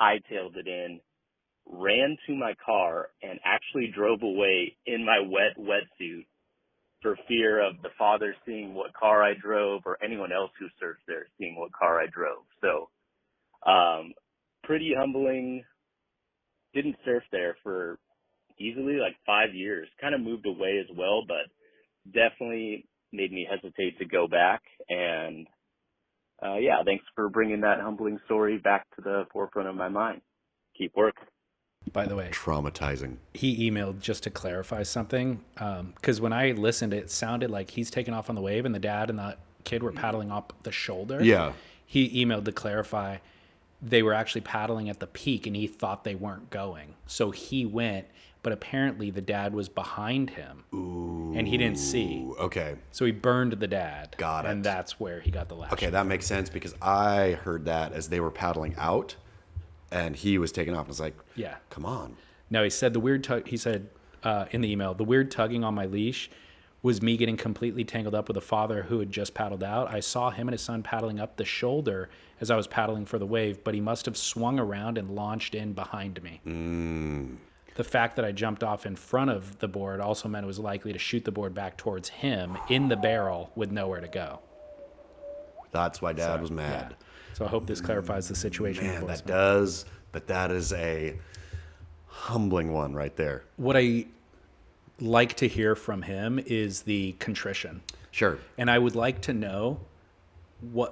hightailed it in, ran to my car, and actually drove away in my wet wetsuit for fear of the father seeing what car I drove or anyone else who surfed there seeing what car I drove. So, pretty humbling. Didn't surf there for easily like 5 years. Kind of moved away as well, but definitely made me hesitate to go back. And yeah, thanks for bringing that humbling story back to the forefront of my mind. Keep working. By the way, Traumatizing. he emailed just to clarify something, because when I listened, it sounded like he's taking off on the wave and the dad and the kid were paddling up the shoulder. Yeah. He emailed to clarify they were actually paddling at the peak and he thought they weren't going. So he went, but apparently the dad was behind him. Ooh. And he didn't see. Okay. So he burned the dad. Got it. And that's where he got the lash. Okay, that makes sense because I heard that as they were paddling out and he was taking off. I was like, Yeah. come on. No, he said the weird tug. He said in the email, the weird tugging on my leash was me getting completely tangled up with a father who had just paddled out. I saw him and his son paddling up the shoulder as I was paddling for the wave, but he must have swung around and launched in behind me. The fact that I jumped off in front of the board also meant it was likely to shoot the board back towards him in the barrel with nowhere to go. That's why Dad was mad. Yeah. So I hope this clarifies the situation. Man, boys. that does, but that is a humbling one right there. What I like to hear from him is the contrition. Sure. And I would like to know what's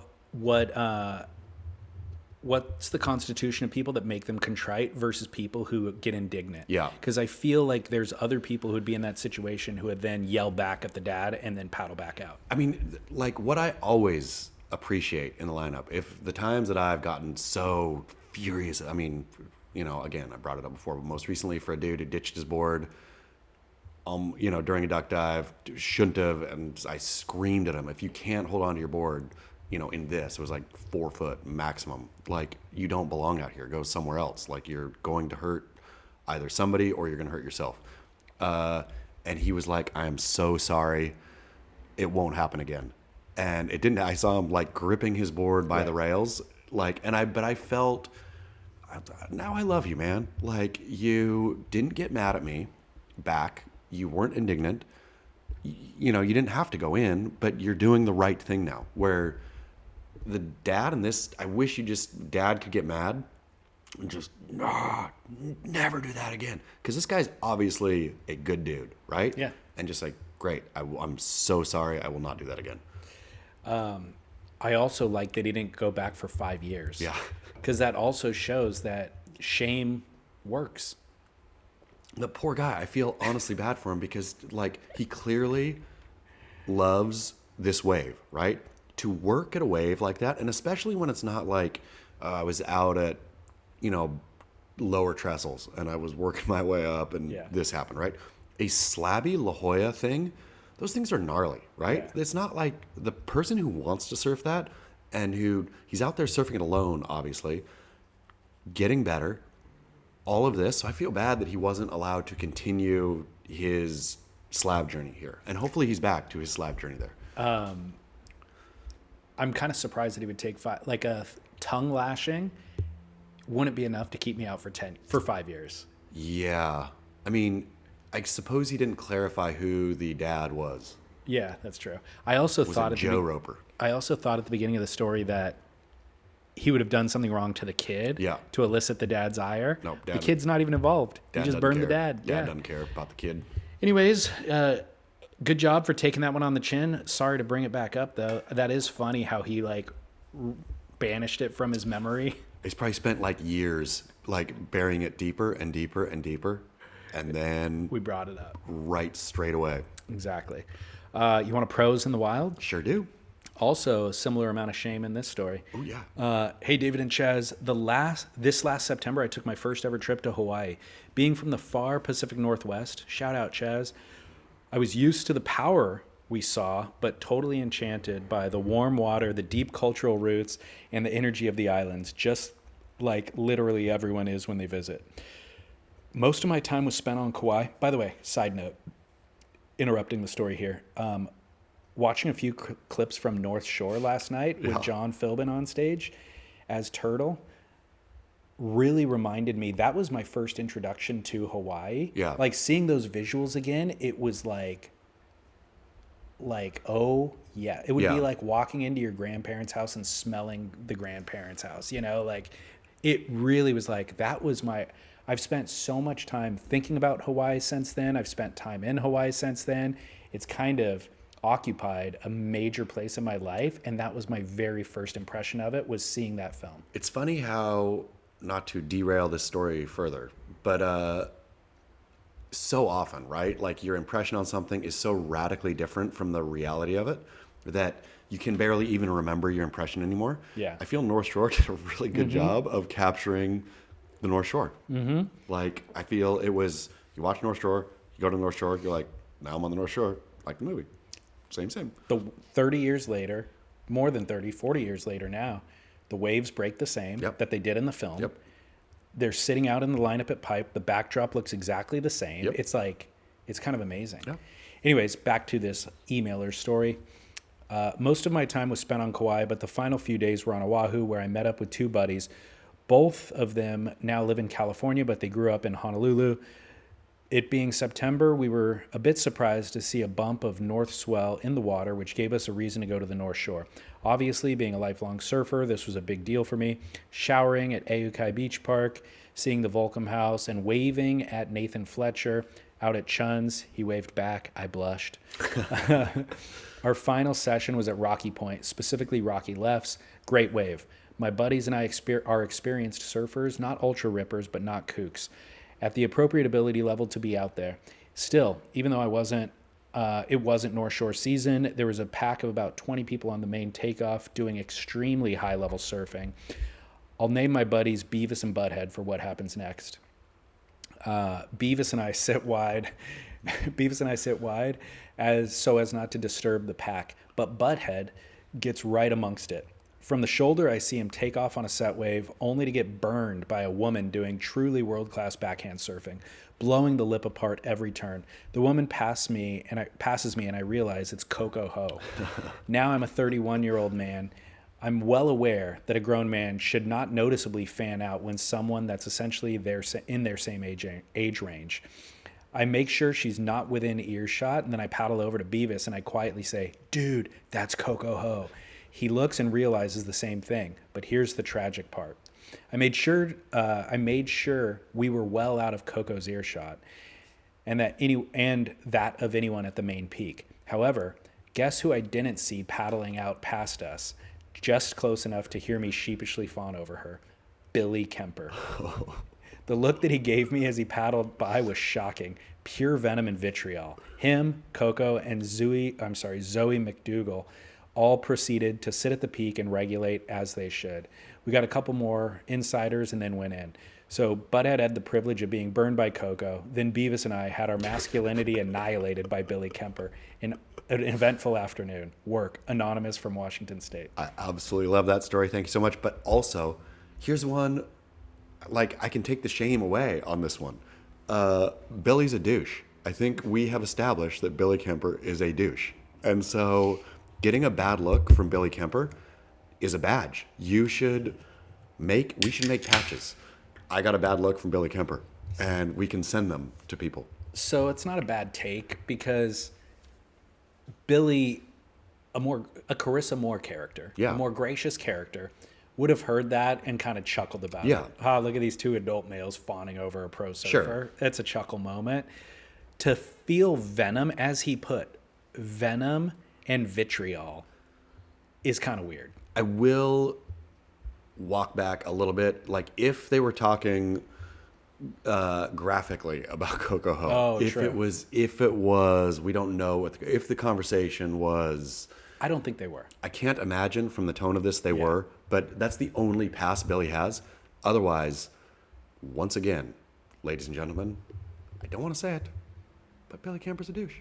the constitution of people that make them contrite versus people who get indignant. Yeah. Because I feel like there's other people who'd be in that situation who would then yell back at the dad and then paddle back out. I mean, like what I always appreciate in the lineup, if the times that I've gotten so furious, I mean, you know, again, I brought it up before, but most recently for a dude who ditched his board, you know, during a duck dive, shouldn't have, and I screamed at him, if you can't hold on to your board, you know, in this, it was like 4 foot maximum. Like, you don't belong out here. Go somewhere else. Like, you're going to hurt either somebody or you're going to hurt yourself. And and he was like, "I am so sorry. It won't happen again." And it didn't. I saw him like gripping his board by the rails, like, but I felt, now I love you, man. Like, you didn't get mad at me back. You weren't indignant. You know, you didn't have to go in, but you're doing the right thing now. Where the dad in this, I wish dad could get mad and just, never do that again. Because this guy's obviously a good dude, right? Yeah. And just like, great, I'm so sorry. I will not do that again. I also like that he didn't go back for 5 years. Yeah. Because that also shows that shame works. The poor guy, I feel honestly bad for him because, like, he clearly loves this wave, right? To work at a wave like that, and especially when it's not like I was out at, lower trestles and I was working my way up and this happened, right? A slabby La Jolla thing, those things are gnarly, right? Yeah. It's not like the person who wants to surf that and he's out there surfing it alone, obviously, getting better, all of this. So I feel bad that he wasn't allowed to continue his slab journey here. And hopefully he's back to his slab journey there. I'm kind of surprised that he would take like a tongue lashing wouldn't be enough to keep me out for 5 years. Yeah. I mean, I suppose he didn't clarify who the dad was. Yeah, that's true. I also thought Joe Roper. I also thought at the beginning of the story that he would have done something wrong to the kid to elicit the dad's ire. No, the kid's not even involved. He just burned the dad. Dad doesn't care about the kid. Anyways, good job for taking that one on the chin. Sorry to bring it back up, though. That is funny how he, like, banished it from his memory. He's probably spent, like, years, like, burying it deeper and deeper and deeper. And then we brought it up. Right straight away. Exactly. You want a pros in the wild? Sure do. Also, a similar amount of shame in this story. Oh, yeah. Hey, David and Chaz. This last September, I took my first ever trip to Hawaii. Being from the far Pacific Northwest, shout out, Chaz, I was used to the power we saw, but totally enchanted by the warm water, the deep cultural roots, and the energy of the islands, just like literally everyone is when they visit. Most of my time was spent on Kauai. By the way, side note, interrupting the story here. Watching a few clips from North Shore last night with John Philbin on stage as Turtle really reminded me, that was my first introduction to Hawaii. Yeah. Like, seeing those visuals again, it was like, oh, yeah. It would be like walking into your grandparents' house and smelling the grandparents' house, like, it really was like, that was I've spent so much time thinking about Hawaii since then. I've spent time in Hawaii since then. It's kind of occupied a major place in my life, and that was my very first impression of it, was seeing that film. It's funny how, not to derail this story further, but so often, right? Like, your impression on something is so radically different from the reality of it that you can barely even remember your impression anymore. Yeah. I feel North Shore did a really good job of capturing the North Shore. Mm-hmm. Like, I feel it was, you watch North Shore, you go to North Shore, you're like, now I'm on the North Shore, like the movie. Same. The 30 years later, more than 30, 40 years later now, the waves break the same that they did in the film. Yep. They're sitting out in the lineup at Pipe. The backdrop looks exactly the same. Yep. It's like, it's kind of amazing. Yep. Anyways, back to this emailer story. Most of my time was spent on Kauai, but the final few days were on Oahu, where I met up with two buddies. Both of them now live in California, but they grew up in Honolulu. It being September, we were a bit surprised to see a bump of north swell in the water, which gave us a reason to go to the North Shore. Obviously, being a lifelong surfer, this was a big deal for me. Showering at Aukai Beach Park, seeing the Volcom House, and waving at Nathan Fletcher out at Shunned's. He waved back. I blushed. Our final session was at Rocky Point, specifically Rocky Lefts. Great wave. My buddies and I are experienced surfers, not ultra rippers, but not kooks, at the appropriate ability level to be out there. Still, even though it wasn't North Shore season, there was a pack of about 20 people on the main takeoff doing extremely high-level surfing. I'll name my buddies Beavis and Butthead for what happens next. Beavis and I sit wide. Beavis and I sit wide so as not to disturb the pack, but Butthead gets right amongst it. From the shoulder, I see him take off on a set wave, only to get burned by a woman doing truly world-class backhand surfing, blowing the lip apart every turn. The woman passes me, and I realize it's Coco Ho. Now I'm a 31-year-old man. I'm well aware that a grown man should not noticeably fan out when someone that's essentially in their same age range. I make sure she's not within earshot, and then I paddle over to Beavis and I quietly say, "Dude, that's Coco Ho." He looks and realizes the same thing, but here's the tragic part. I made sure we were well out of Coco's earshot, and that of anyone at the main peak. However, guess who I didn't see paddling out past us, just close enough to hear me sheepishly fawn over her? Billy Kemper. The look that he gave me as he paddled by was shocking. Pure venom and vitriol. Him, Coco, and Zoe McDougal all proceeded to sit at the peak and regulate as they should. We got a couple more insiders and then went in. So Butthead had the privilege of being burned by Coco. Then Beavis and I had our masculinity annihilated by Billy Kemper. An eventful afternoon. Work. Anonymous from Washington State. I absolutely love that story. Thank you so much. But also, here's one, like, I can take the shame away on this one. Billy's a douche. I think we have established that Billy Kemper is a douche. And so getting a bad look from Billy Kemper is a badge. We should make patches. I got a bad look from Billy Kemper, and we can send them to people. So it's not a bad take, because Billy, a Carissa Moore character, Yeah. a more gracious character, would have heard that and kind of chuckled about Yeah. it. Look at these two adult males fawning over a pro surfer. Sure. It's a chuckle moment. To feel venom, as he put, venom and vitriol is kind of weird. I will walk back a little bit. Like, if they were talking graphically about Coco Ho, if true. it was, we don't know if the conversation was. I don't think they were. I can't imagine from the tone of this they were, but that's the only pass Billy has. Otherwise, once again, ladies and gentlemen, I don't want to say it, but Billy Kemper's a douche.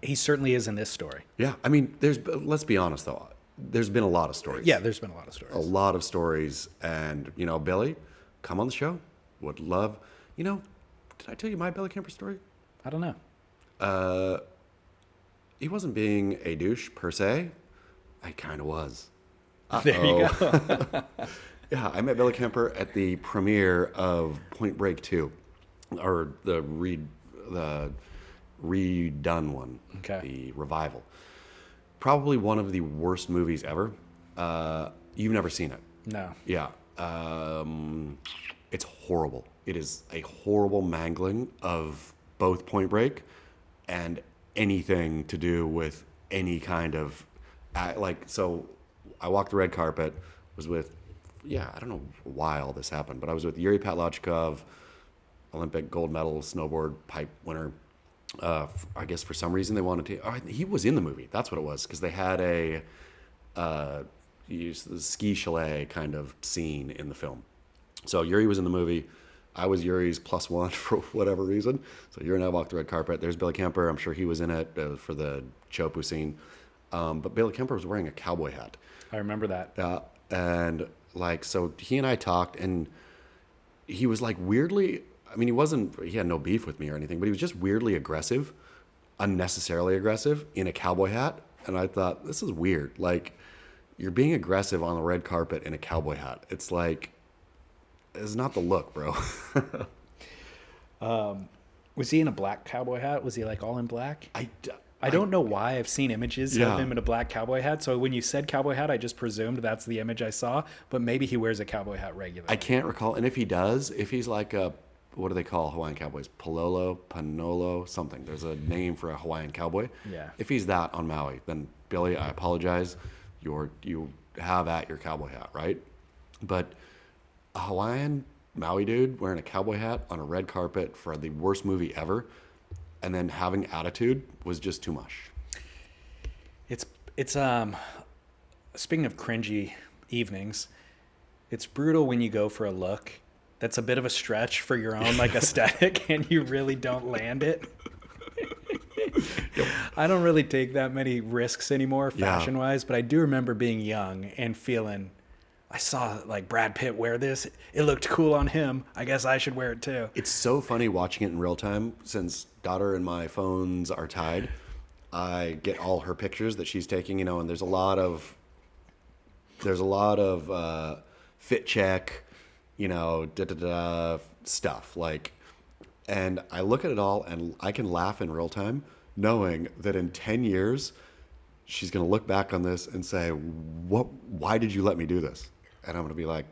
He certainly is in this story. Yeah, I mean, let's be honest though. There's been a lot of stories. Yeah, there's been a lot of stories. A lot of stories, and Billy, come on the show. Would love. Did I tell you my Billy Kemper story? I don't know. He wasn't being a douche per se. I kind of was. There you go. Yeah, I met Billy Kemper at the premiere of Point Break 2, or the redone one, Okay. the revival. Probably one of the worst movies ever. You've never seen it. No. Yeah. It's horrible. It is a horrible mangling of both Point Break and anything to do with any kind of, so I walked the red carpet, was with, I don't know why all this happened, but I was with Yuri Patlochkov, Olympic gold medal snowboard pipe winner. I guess for some reason they wanted to. He was in the movie. That's what it was, because they had a ski chalet kind of scene in the film. So Yuri was in the movie. I was Yuri's plus one for whatever reason. So Yuri and I walked the red carpet. There's Billy Kemper. I'm sure he was in it for the Chopu scene. But Billy Kemper was wearing a cowboy hat. I remember that. And so he and I talked, and he was like weirdly. I mean, he had no beef with me or anything, but he was just weirdly aggressive, unnecessarily aggressive in a cowboy hat. And I thought, this is weird. Like, you're being aggressive on the red carpet in a cowboy hat. It's like, it's not the look, bro. Was he in a black cowboy hat? Was he like all in black? I don't know why I've seen images of him in a black cowboy hat. So when you said cowboy hat, I just presumed that's the image I saw. But maybe he wears a cowboy hat regularly. I can't recall. And if he does, if he's like a, what do they call Hawaiian cowboys? Panolo, something. There's a name for a Hawaiian cowboy. Yeah. If he's that on Maui, then Billy, I apologize. You have at your cowboy hat, right? But a Hawaiian Maui dude wearing a cowboy hat on a red carpet for the worst movie ever, and then having attitude was just too much. It's speaking of cringy evenings, it's brutal when you go for a look that's a bit of a stretch for your own aesthetic, and you really don't land it. I don't really take that many risks anymore Yeah. fashion wise, but I do remember being young and feeling, I saw like Brad Pitt wear this. It looked cool on him. I guess I should wear it too. It's so funny watching it in real time since daughter and my phones are tied. I get all her pictures that she's taking, and there's a lot of fit check, stuff like, and I look at it all and I can laugh in real time knowing that in 10 years she's going to look back on this and say, why did you let me do this? And I'm going to be like,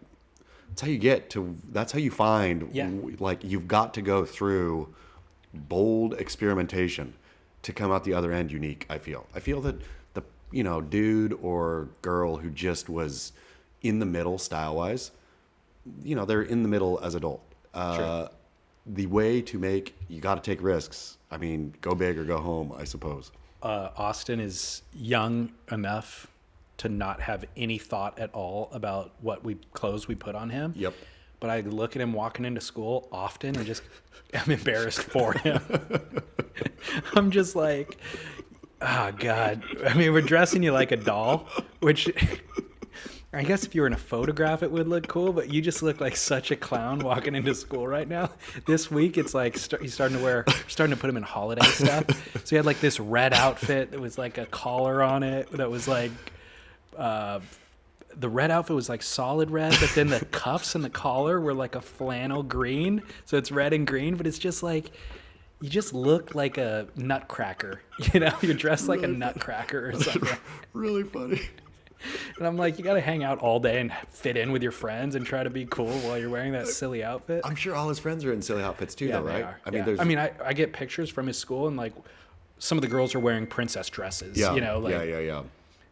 that's how you find, Yeah. like, you've got to go through bold experimentation to come out the other end unique. I feel that the dude or girl who just was in the middle style wise, they're in the middle as adult. Sure. The way to you got to take risks. I mean, go big or go home, I suppose. Austin is young enough to not have any thought at all about what clothes we put on him. Yep. But I look at him walking into school often and just I'm embarrassed for him. I'm just like, oh God. I mean, we're dressing you like a doll, which I guess if you were in a photograph, it would look cool, but you just look like such a clown walking into school right now. This week, it's like he's starting to put him in holiday stuff. So he had like this red outfit that was like a collar on it that was like, the red outfit was like solid red, but then the cuffs and the collar were like a flannel green. So it's red and green, but it's just like, you just look like a nutcracker. You're dressed like a nutcracker or something. Really funny. And I'm like, you got to hang out all day and fit in with your friends and try to be cool while you're wearing that silly outfit. I'm sure all his friends are in silly outfits too, Yeah, though, they right? are. I mean, Yeah. I get pictures from his school and like some of the girls are wearing princess dresses. yeah, yeah.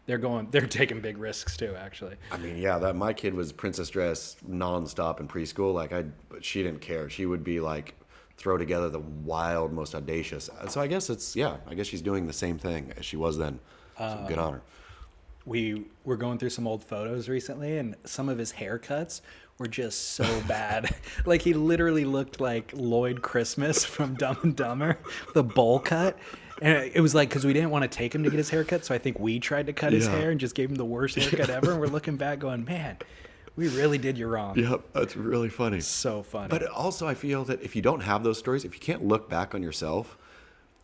They're taking big risks too, actually. I mean, that my kid was princess dress nonstop in preschool. But she didn't care. She would be like, throw together the wild, most audacious. So I guess I guess she's doing the same thing as she was then. So good on her. We were going through some old photos recently, and some of his haircuts were just so bad. Like, he literally looked like Lloyd Christmas from Dumb and Dumber, the bowl cut. And it was like, because we didn't want to take him to get his haircut, so I think we tried to cut his hair and just gave him the worst haircut ever. And we're looking back going, man, we really did you wrong. Yep, that's really funny. So funny. But also, I feel that if you don't have those stories, if you can't look back on yourself,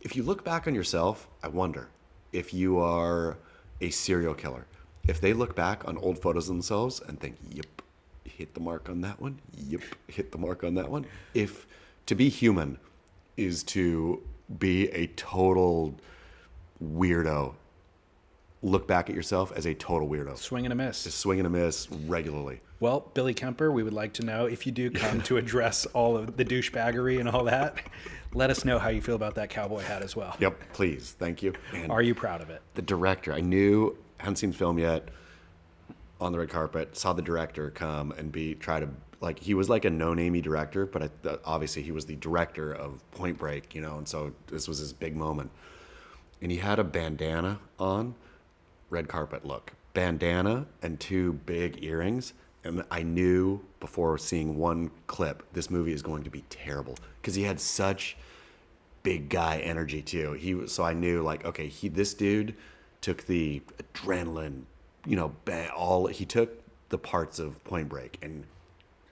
I wonder if you are a serial killer. If they look back on old photos of themselves and think, yep, hit the mark on that one. Yep, hit the mark on that one. If to be human is to be a total weirdo, look back at yourself as a total weirdo. Swing and a miss. Just swing and a miss regularly. Well, Billy Kemper, we would like to know if you do come to address all of the douchebaggery and all that, let us know how you feel about that cowboy hat as well. Yep, please. Thank you. And Are you proud of it? the director, hadn't seen the film yet, on the red carpet, saw the director come and he was like a no-namey director, but obviously he was the director of Point Break, and so this was his big moment. And he had a bandana on, red carpet look, bandana and 2 big earrings. And I knew before seeing one clip, this movie is going to be terrible because he had such big guy energy too. So I knew like, okay, this dude took the adrenaline, he took the parts of Point Break, and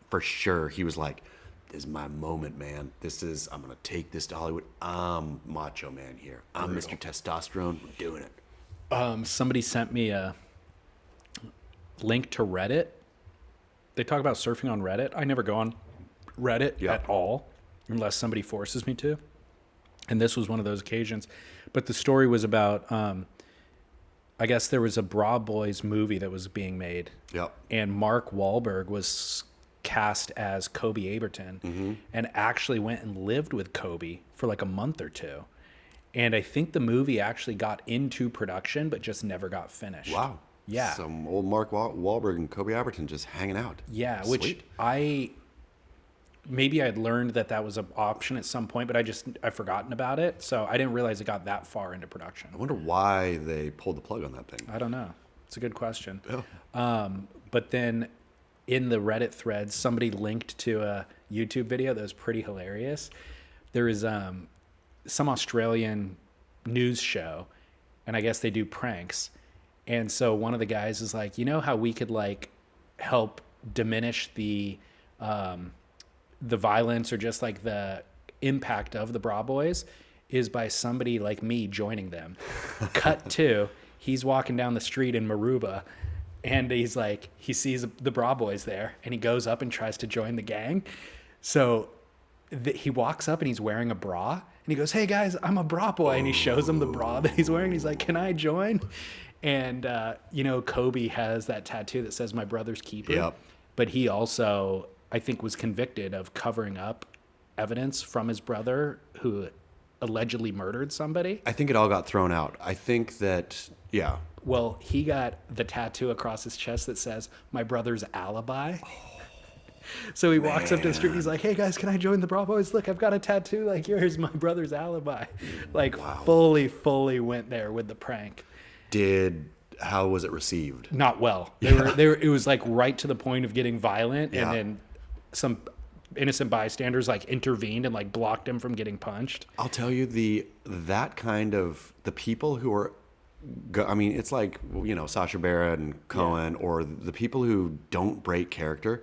for sure he was like, this is my moment, man. I'm going to take this to Hollywood. I'm macho man here. I'm Mr. Testosterone. We're doing it. Somebody sent me a link to Reddit. They talk about surfing on Reddit. I never go on Reddit at all unless somebody forces me to. And this was one of those occasions. But the story was about, I guess there was a Bra Boys movie that was being made. Yep. And Mark Wahlberg was cast as Kobe Aberton and actually went and lived with Kobe for like a month or 2. And I think the movie actually got into production, but just never got finished. Wow. Yeah. Some old Mark Wahlberg and Kobe Aberton just hanging out. Yeah, Sweet. which maybe I'd learned that was an option at some point, but I've forgotten about it. So I didn't realize it got that far into production. I wonder why they pulled the plug on that thing. I don't know. It's a good question. Yeah. But then in the Reddit threads, somebody linked to a YouTube video that was pretty hilarious. There is some Australian news show, and I guess they do pranks. And so one of the guys is like, you know how we could like help diminish the violence or just like the impact of the Bra Boys is by somebody like me joining them. Cut to, he's walking down the street in Maruba, and he's like, he sees the Bra Boys there, and he goes up and tries to join the gang. So he walks up and he's wearing a bra, and he goes, "Hey guys, I'm a bra boy," and he shows him the bra that he's wearing. He's like, "Can I join?" And you know, Kobe has that tattoo that says "My brother's keeper." Yep. But he also, I think, was convicted of covering up evidence from his brother who allegedly murdered somebody. I think it all got thrown out. I think that, yeah. Well, he got the tattoo across his chest that says "My brother's alibi." So he walks up to the street and he's like, "Hey guys, can I join the Bra Boys? Look, I've got a tattoo like yours, my brother's alibi." Like fully went there with the prank. How was it received? Not well. It was like right to the point of getting violent, Yeah. and then some innocent bystanders like intervened and like blocked him from getting punched. I'll tell you, the people who are, I mean, it's like, you know, Sacha Baron and Cohen, or the people who don't break character,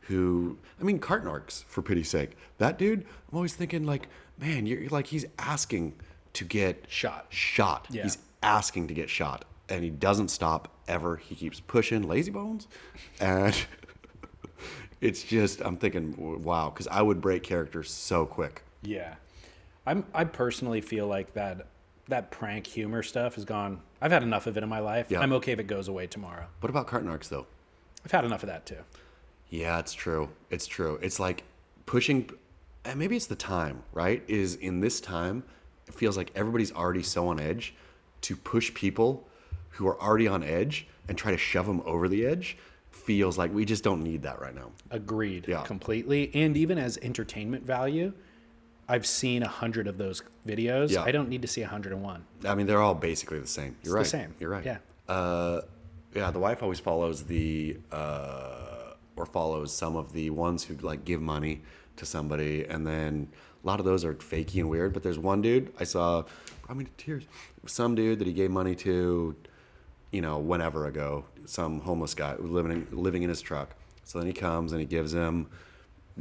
Cartnarks, for pity's sake. That dude, I'm always thinking like, man, you're like, he's asking to get Shot. Yeah. He's asking to get shot, and he doesn't stop ever. He keeps pushing, lazy bones. And it's just, I'm thinking, wow, because I would break character so quick. Yeah. I personally feel like that prank humor stuff is gone. I've had enough of it in my life. Yeah. I'm okay if it goes away tomorrow. What about Cartnarks, though? I've had enough of that too. Yeah, it's true. It's true. It's like pushing, and maybe it's the time, right? Is in this time, it feels like everybody's already so on edge. To push people who are already on edge and try to shove them over the edge feels like we just don't need that right now. Agreed. Yeah. Completely. And even as entertainment value, I've seen 100 of those videos. Yeah. I don't need to see 101. I mean, they're all basically the same. You're right. The same. You're right. Yeah. Yeah, the wife always follows or follows some of the ones who like give money to somebody, and then a lot of those are fakey and weird. But there's one dude I saw, brought me to tears. Some dude that he gave money to, you know, whenever ago, some homeless guy living in his truck. So then he comes and he gives him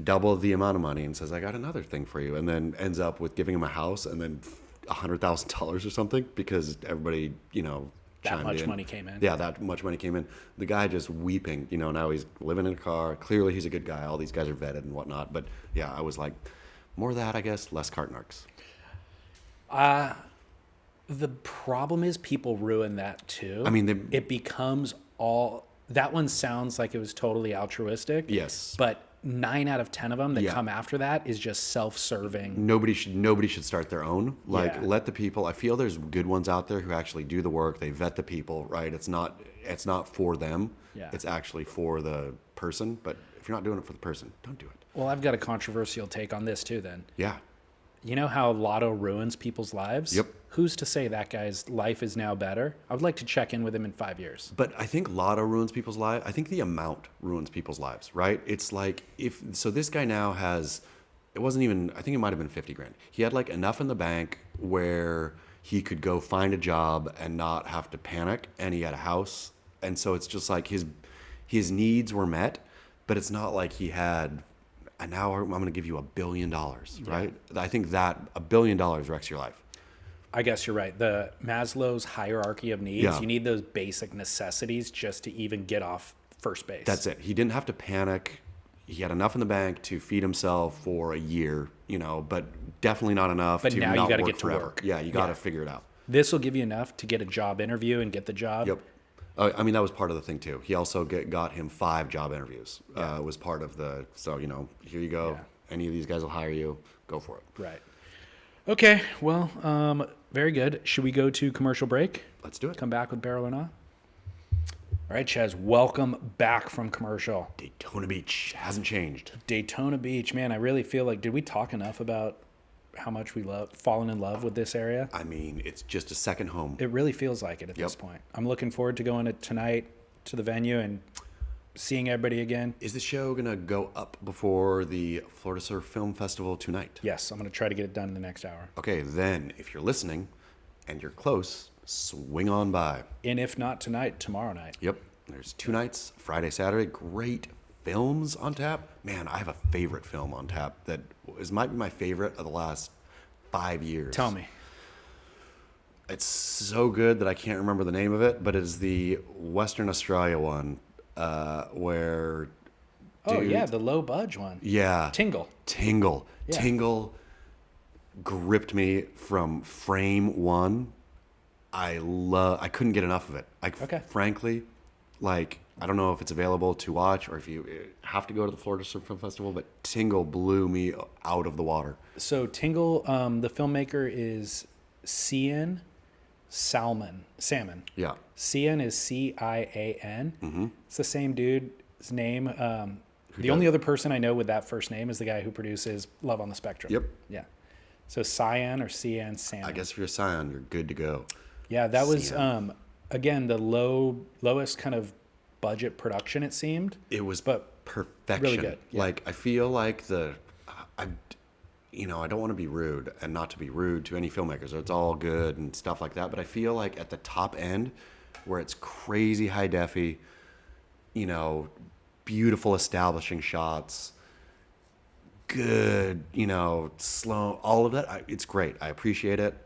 double the amount of money and says, "I got another thing for you," and then ends up with giving him a house and then $100,000 or something because everybody, you know, That much in. money came in. Yeah, that much money came in. The guy just weeping, you know, now he's living in a car. Clearly he's a good guy. All these guys are vetted and whatnot. But yeah, I was like, more of that, I guess, less Cartnarks. The problem is people ruin that too. I mean, it becomes all, that one sounds like it was totally altruistic. Yes. But 9 out of 10 of them that Yeah. come after that is just self-serving. Nobody should start their own. Like, Yeah. let the people, I feel there's good ones out there who actually do the work. They vet the people, right? It's not for them. Yeah. It's actually for the person. But if you're not doing it for the person, don't do it. Well, I've got a controversial take on this too then. Yeah. You know how Lotto ruins people's lives? Yep. Who's to say that guy's life is now better? I would like to check in with him in 5 years. But I think Lotto ruins people's lives. I think the amount ruins people's lives, right? It's like so this guy now has, it wasn't even, I think it might have been 50 grand. He had like enough in the bank where he could go find a job and not have to panic, and he had a house. And so it's just like his needs were met, but it's not like he had, and now I'm going to give you $1 billion, right? I think that $1 billion wrecks your life. I guess you're right. The Maslow's hierarchy of needs, Yeah. you need those basic necessities just to even get off first base. That's it. He didn't have to panic. He had enough in the bank to feed himself for a year, you know, but definitely not enough But to now you not gotta work get to forever. work. Yeah, you got to Yeah. figure it out. This will give you enough to get a job interview and get the job. Yep. I mean, that was part of the thing too. He also got him 5 job interviews. Was part of the, so, you know, here you go. Yeah. Any of these guys will hire you. Go for it. Right. Okay. Well, very good. Should we go to commercial break? Let's do it. Come back with Barrel or Not? All right, Chaz, welcome back from commercial. Daytona Beach hasn't changed. Daytona Beach, man, I really feel like, did we talk enough about how much we love, fallen in love with this area? I mean, it's just a second home. It really feels like it at this point. I'm looking forward to going tonight to the venue and seeing everybody again. Is the show going to go up before the Florida Surf Film Festival tonight? Yes, I'm going to try to get it done in the next hour. Okay, then if you're listening and you're close, swing on by. And if not tonight, tomorrow night. Yep. There's 2 nights, Friday, Saturday. Great films on tap. Man, I have a favorite film on tap that might be my favorite of the last 5 years. Tell me. It's so good that I can't remember the name of it, but it's the Western Australia one where... Oh, yeah, the low budge one. Yeah. Tingle. Yeah. Tingle gripped me from frame one. I couldn't get enough of it. Okay. Frankly, like, I don't know if it's available to watch or if you have to go to the Florida Surf Film Festival, but Tingle blew me out of the water. So Tingle, the filmmaker is Cian Salmon. Yeah. Cian is C-I-A-N. Mm-hmm. It's the same dude's name. The only other person I know with that first name is the guy who produces Love on the Spectrum. Yep. Yeah. So Cian or Cian Salmon. I guess if you're a Scion, you're good to go. Yeah, that was, Cian. again, the lowest kind of budget production, it seemed. It was but perfection. really good. Yeah. Like, I feel like I don't want to be rude and not to be rude to any filmmakers. It's all good and stuff like that. But I feel like at the top end where it's crazy high defy, beautiful establishing shots, good, slow, all of that. It's great. I appreciate it.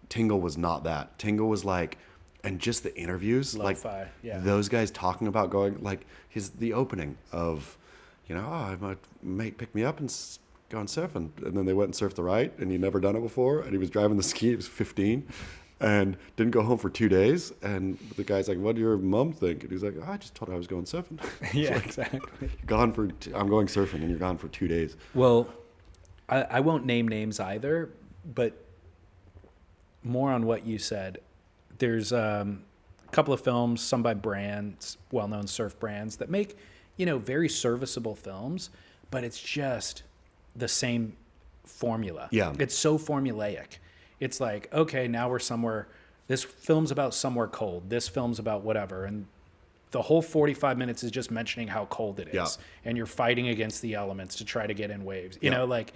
Tingle was not that. Tingle was like, and just the interviews, Lo-fi, like yeah. those guys talking about going, like the opening of, my mate picked me up and gone surfing. And then they went and surfed the right and he'd never done it before. And he was driving the ski, he was 15 and didn't go home for 2 days. And the guy's like, what do your mom think? And he's like, I just told her I was going surfing. Yeah, like, exactly. I'm going surfing and you're gone for 2 days. Well, I won't name names either, but more on what you said. There's a couple of films, some by brands, well-known surf brands that make, very serviceable films, but it's just the same formula. Yeah. It's so formulaic. It's like, okay, now we're somewhere. This film's about somewhere cold. This film's about whatever. And the whole 45 minutes is just mentioning how cold it is. Yeah. And you're fighting against the elements to try to get in waves. You know, like,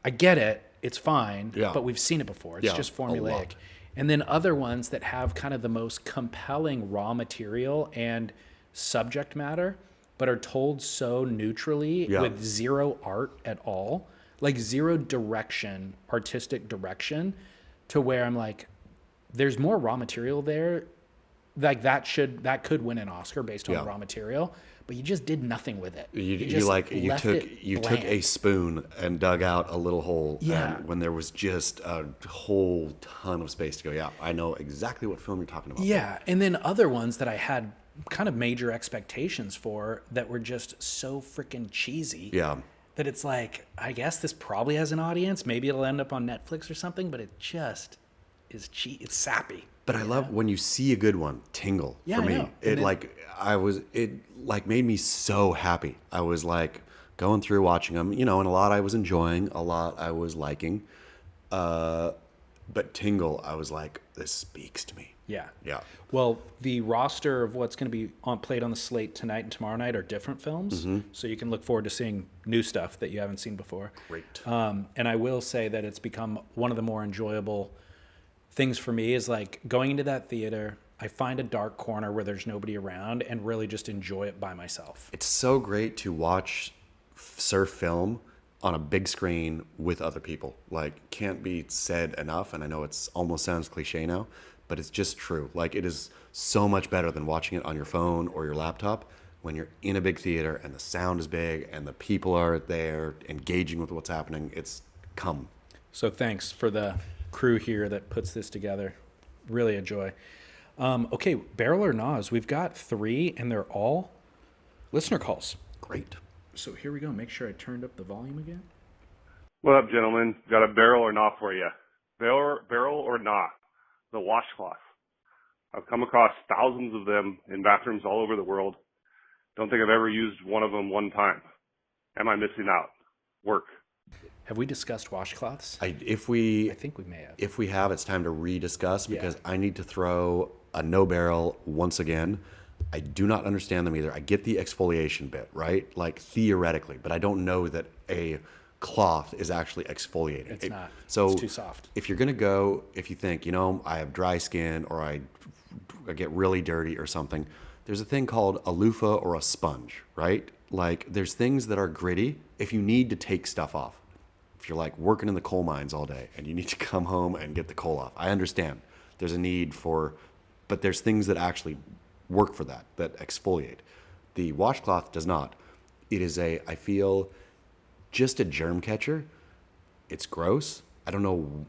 I get it. It's fine. Yeah. But we've seen it before. It's just a lot. formulaic. And then other ones that have kind of the most compelling raw material and subject matter, but are told so neutrally with zero art at all, like zero direction, artistic direction, to where I'm like, there's more raw material there. Like that could win an Oscar based on raw material, but you just did nothing with it. You took a spoon and dug out a little hole. Yeah. And when there was just a whole ton of space to go. Yeah, I know exactly what film you're talking about. Yeah, and then other ones that I had kind of major expectations for that were just so freaking cheesy. Yeah. That it's like, I guess this probably has an audience. Maybe it'll end up on Netflix or something, but it just is it's sappy. But I love when you see a good one, Tingle. Yeah, for I me. know. It made me so happy. I was like going through watching them, and a lot I was enjoying, a lot I was liking. But Tingle, I was like, this speaks to me. Yeah. Yeah. Well, the roster of what's going to be played on the slate tonight and tomorrow night are different films. Mm-hmm. So you can look forward to seeing new stuff that you haven't seen before. Great. And I will say that it's become one of the more enjoyable things for me is like going into that theater, I find a dark corner where there's nobody around and really just enjoy it by myself. It's so great to watch surf film on a big screen with other people. Like, can't be said enough, and I know it's almost sounds cliche now, but it's just true. Like, it is so much better than watching it on your phone or your laptop when you're in a big theater and the sound is big and the people are there engaging with what's happening. It's come. So thanks for the crew here that puts this together. Really a joy. Okay, Barrel or Nas, we've got 3 and they're all listener calls. Great. So here we go. Make sure I turned up the volume again. What up, gentlemen? Got a barrel or not for you. Barrel or not, the washcloth. I've come across thousands of them in bathrooms all over the world. Don't think I've ever used one of them one time. Am I missing out? Work. Have we discussed washcloths? I If we think we may have. If we have, it's time to rediscuss because I need to throw a no barrel once again. I do not understand them either. I get the exfoliation bit, right? Like theoretically, but I don't know that a cloth is actually exfoliating. It's not. So It's too soft. if you're going to go, if you think, you know, I have dry skin or I get really dirty or something, there's a thing called a loofah or a sponge, right? Like there's things that are gritty if you need to take stuff off. If you're like working in the coal mines all day and you need to come home and get the coal off, I understand there's a need for, but there's things that actually work for that exfoliate. The washcloth does not. It is I feel, just a germ catcher. It's gross. I don't know.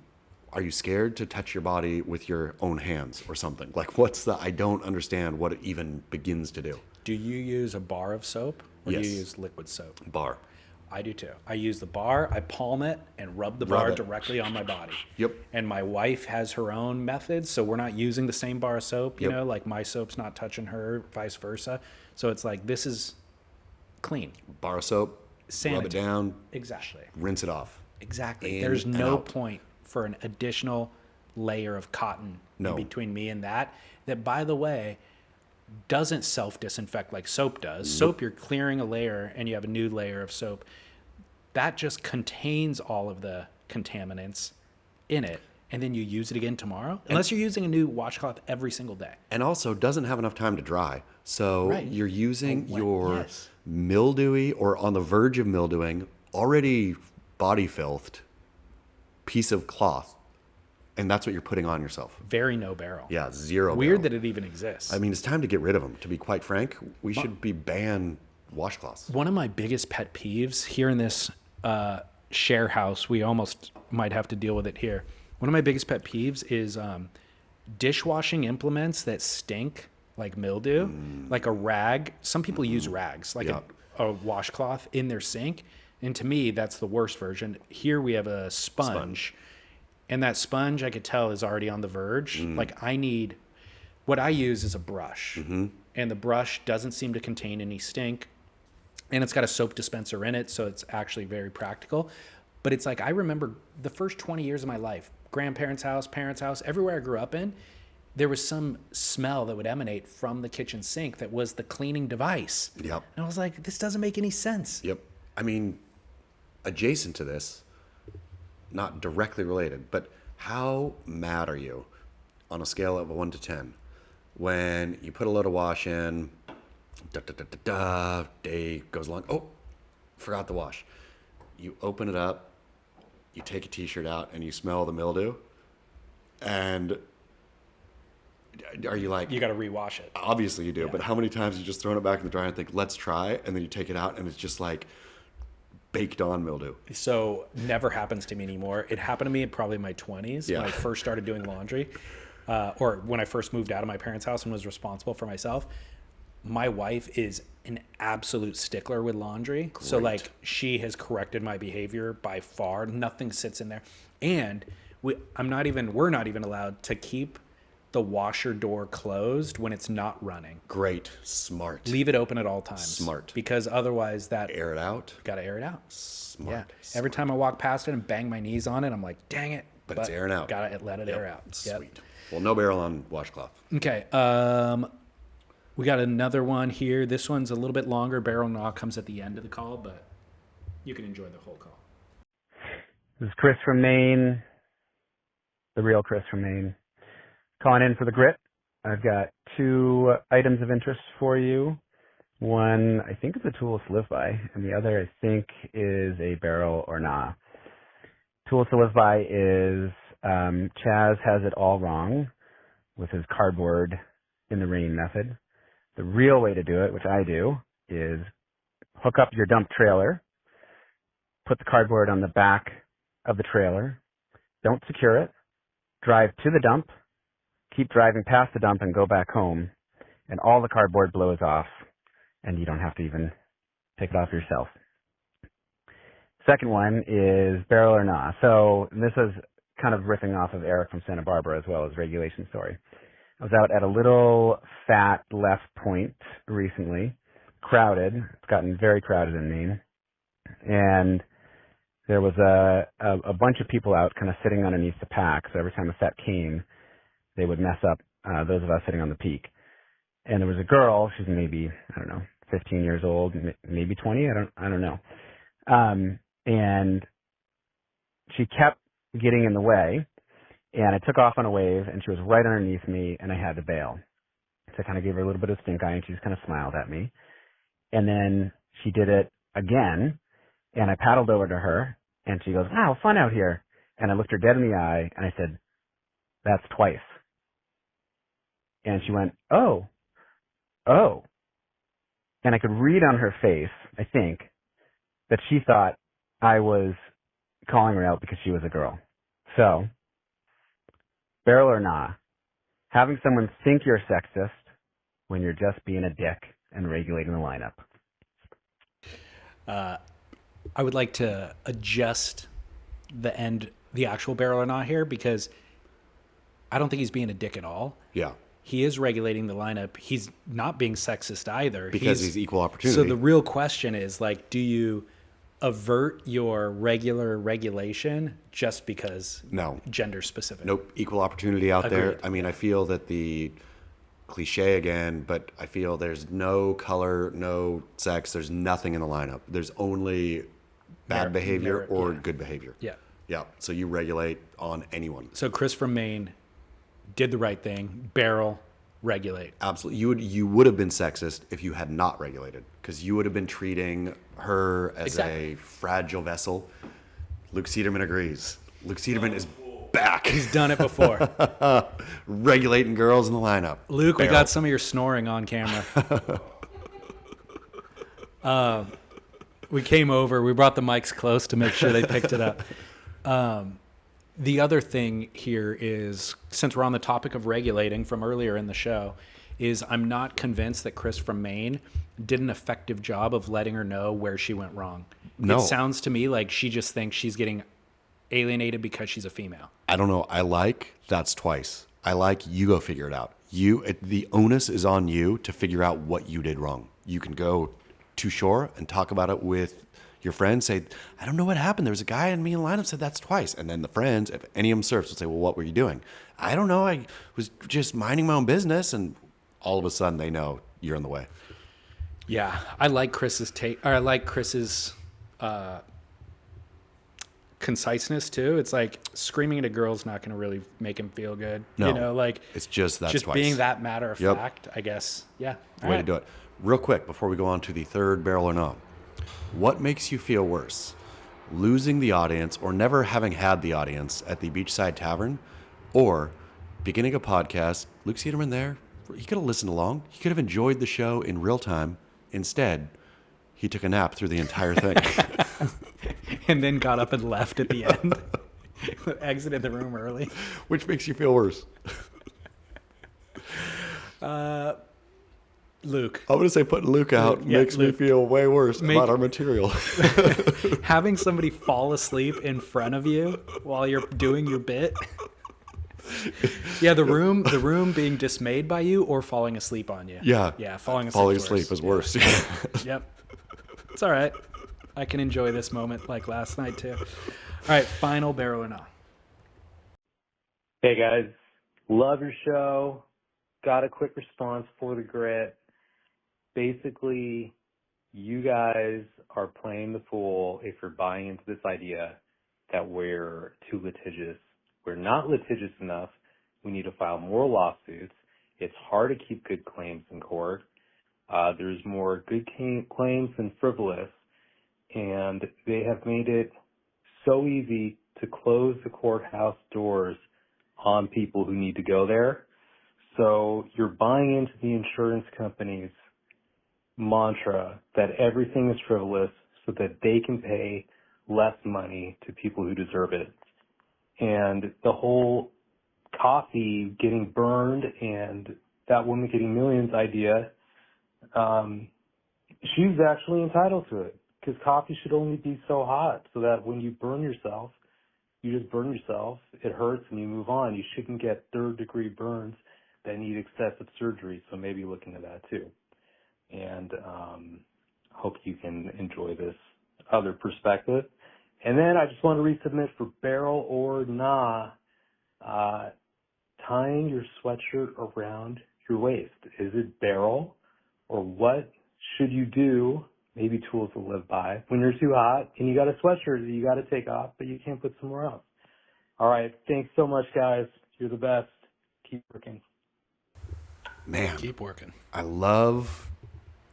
Are you scared to touch your body with your own hands or something? Like I don't understand what it even begins to do. Do you use a bar of soap or Yes. do you use liquid soap? Bar. I do too. I use the bar, I palm it, and rub the bar directly on my body. Yep. And my wife has her own methods, so we're not using the same bar of soap, you Yep. know, like my soap's not touching her, vice versa. So it's like, this is clean. Bar of soap, rub it Sanitary. down, Exactly. rinse it off. Exactly. In There's and no out. point for an additional layer of cotton No. between me and that, by the way, doesn't self-disinfect like soap does. Soap, you're clearing a layer and you have a new layer of soap. That just contains all of the contaminants in it. And then you use it again tomorrow, unless you're using a new washcloth every single day. And also doesn't have enough time to dry. So Right. you're using your yes. mildewy or on the verge of mildewing, already body filthed piece of cloth. And that's what you're putting on yourself. Very no barrel. Yeah, zero. Weird barrel. that it even exists. I mean, it's time to get rid of them. To be quite frank, we should be ban washcloths. One of my biggest pet peeves here in this share house, we almost might have to deal with it here. One of my biggest pet peeves is dishwashing implements that stink like mildew, like a rag. Some people use rags, like Yeah. a washcloth in their sink. And to me, that's the worst version. Here we have a sponge. And that sponge, I could tell, is already on the verge. Like what I use is a brush. And the brush doesn't seem to contain any stink. And it's got a soap dispenser in it, so it's actually very practical. But it's like, I remember the first 20 years of my life, grandparents' house, parents' house, everywhere I grew up in, there was some smell that would emanate from the kitchen sink that was the cleaning device. Yep. And I was like, this doesn't make any sense. Yep. I mean, adjacent to this, not directly related, but how mad are you on a scale of 1 to 10 when you put a load of wash in, day goes along, oh, forgot the wash. You open it up, you take a t-shirt out, and you smell the mildew, and are you like... You got to rewash it. Obviously you do, Yeah. but how many times you just thrown it back in the dryer and think, let's try, and then you take it out, and it's just like baked on mildew. So never happens to me anymore. It happened to me in probably my 20s Yeah. when I first started doing laundry, or when I first moved out of my parents' house and was responsible for myself. My wife is an absolute stickler with laundry. So like she has corrected my behavior by far. Nothing sits in there. And we're not even allowed to keep the washer door closed when it's not running. Great. Smart. Leave it open at all times. Smart. Because otherwise that Air it out. got to air it out. Smart. Yeah. Every time I walk past it and bang my knees on it, I'm like, dang it. But it's airing out. Gotta let it air out. Yep. Sweet. Well, no barrel on washcloth. Okay. We got another one here. This one's a little bit longer. Barrel knock comes at the end of the call, but you can enjoy the whole call. This is Chris from Maine, the real Chris from Maine, calling in for the grit. I've got 2 items of interest for you. One, I think, is a tool to live by, and the other, I think, is a barrel or nah. Tools to live by is Chaz has it all wrong with his cardboard in the rain method. The real way to do it, which I do, is hook up your dump trailer, put the cardboard on the back of the trailer, don't secure it, drive to the dump, keep driving past the dump and go back home, and all the cardboard blows off, and you don't have to even take it off yourself. Second one is barrel or nah. So this is kind of riffing off of Eric from Santa Barbara as well as Regulation Story. I was out at a little fat left point recently, crowded. It's gotten very crowded in Maine. And there was a bunch of people out kind of sitting underneath the pack. So every time a set came, they would mess up those of us sitting on the peak. And there was a girl, she's maybe, 15 years old, maybe 20, I don't know. And she kept getting in the way, and I took off on a wave, and she was right underneath me, and I had to bail. So I kind of gave her a little bit of stink eye, and she just kind of smiled at me. And then she did it again, and I paddled over to her, and she goes, "Wow, fun out here." And I looked her dead in the eye, and I said, "That's twice." And she went, "Oh. And I could read on her face, I think, that she thought I was calling her out because she was a girl. So, barrel or nah, having someone think you're sexist when you're just being a dick and regulating the lineup. I would like to adjust the actual barrel or not here, because I don't think he's being a dick at all. Yeah. He is regulating the lineup. He's not being sexist either. Because he's equal opportunity. So the real question is, like, do you avert your regular regulation just because gender specific? Nope. Equal opportunity out there. Agreed. I mean, I feel that the cliche again, but I feel there's no color, no sex. There's nothing in the lineup. There's only bad behavior or good behavior. Yeah. Yeah. So you regulate on anyone. So Chris from Maine did the right thing. Barrel, regulate. Absolutely. You would have been sexist if you had not regulated, because you would have been treating her as a fragile vessel. Luke Cederman agrees. Luke Cederman is back. He's done it before. Regulating girls in the lineup. Luke, Barrel. we got some of your snoring on camera. We came over. We brought the mics close to make sure they picked it up. The other thing here is, since we're on the topic of regulating from earlier in the show, is I'm not convinced that Chris from Maine did an effective job of letting her know where she went wrong. No. It sounds to me like she just thinks she's getting alienated because she's a female. I don't know. I like that's twice. I like you go figure it out. The onus is on you to figure out what you did wrong. You can go to shore and talk about it with your friends, say, "I don't know what happened. There was a guy in me in lineup said that's twice." And then the friends, if any of them surfs, will say, "Well, what were you doing?" "I don't know. I was just minding my own business." And all of a sudden they know you're in the way. Yeah. I like Chris's conciseness too. It's like screaming at a girl's not going to really make him feel good. No. You know, like It's just that's just twice. being that matter of fact, I guess. Yeah. Way to do it. Real quick, before we go on to the third barrel or no, what makes you feel worse? Losing the audience or never having had the audience at the Beachside Tavern, or beginning a podcast, Luke Cederman there, he could have listened along. He could have enjoyed the show in real time. Instead, he took a nap through the entire thing. And then got up and left at the end. Exited the room early. Which makes you feel worse? Luke. I'm going to say putting Luke out makes me feel way worse about our material. Having somebody fall asleep in front of you while you're doing your bit. Yeah, the room being dismayed by you or falling asleep on you. Yeah. Falling asleep is worse. Yep. It's all right. I can enjoy this moment like last night too. All right, final barrel or no. Hey guys, love your show. Got a quick response for the grit. Basically, you guys are playing the fool if you're buying into this idea that we're too litigious. We're not litigious enough. We need to file more lawsuits. It's hard to keep good claims in court. There's more good claims than frivolous, and they have made it so easy to close the courthouse doors on people who need to go there. So you're buying into the insurance company's mantra that everything is frivolous so that they can pay less money to people who deserve it. And the whole coffee getting burned and that woman getting millions idea, she's actually entitled to it, because coffee should only be so hot so that when you burn yourself, you just burn yourself, it hurts, and you move on. You shouldn't get third-degree burns that need excessive surgery, so maybe look into that too. And hope you can enjoy this other perspective. And then I just want to resubmit for barrel or nah, tying your sweatshirt around your waist. Is it barrel, or what should you do maybe tools to live by. When you're too hot and you got a sweatshirt that you got to take off, but you can't put somewhere else. All right. Thanks so much, guys. You're the best. Keep working. Man, Keep working. I love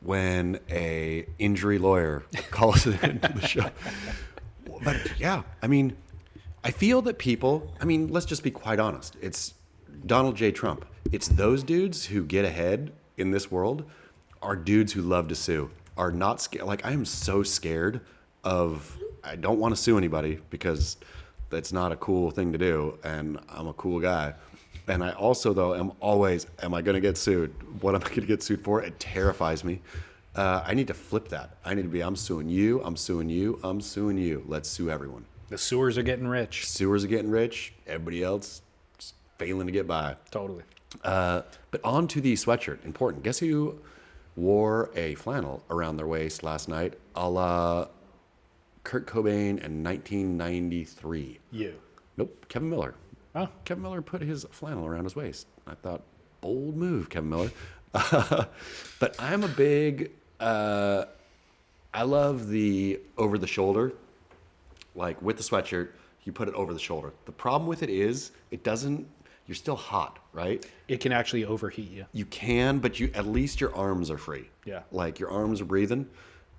when a injury lawyer calls it into the show. But yeah, I mean, I feel that people, I mean, let's just be quite honest. It's Donald J. Trump. It's those dudes who get ahead in this world are dudes who love to sue, are not scared. Like, I am so scared of, I don't want to sue anybody because that's not a cool thing to do. And I'm a cool guy. And I also, though, am always, am I going to get sued? What am I going to get sued for? It terrifies me. I need to flip that. I need to be, I'm suing you, I'm suing you, I'm suing you. Let's sue everyone. The sewers are getting rich. Sewers are getting rich. Everybody else is failing to get by. Totally. But on to the sweatshirt. Important. Guess who wore a flannel around their waist last night, a la Kurt Cobain in 1993? You. Nope, Kevin Miller. Oh. Kevin Miller put his flannel around his waist. I thought, bold move, Kevin Miller. But I'm a big, I love the over the shoulder. Like with the sweatshirt, you put it over the shoulder. The problem with it is it doesn't, you're still hot, right? It can actually overheat you. You can, but you at least your arms are free. Yeah. Like your arms are breathing.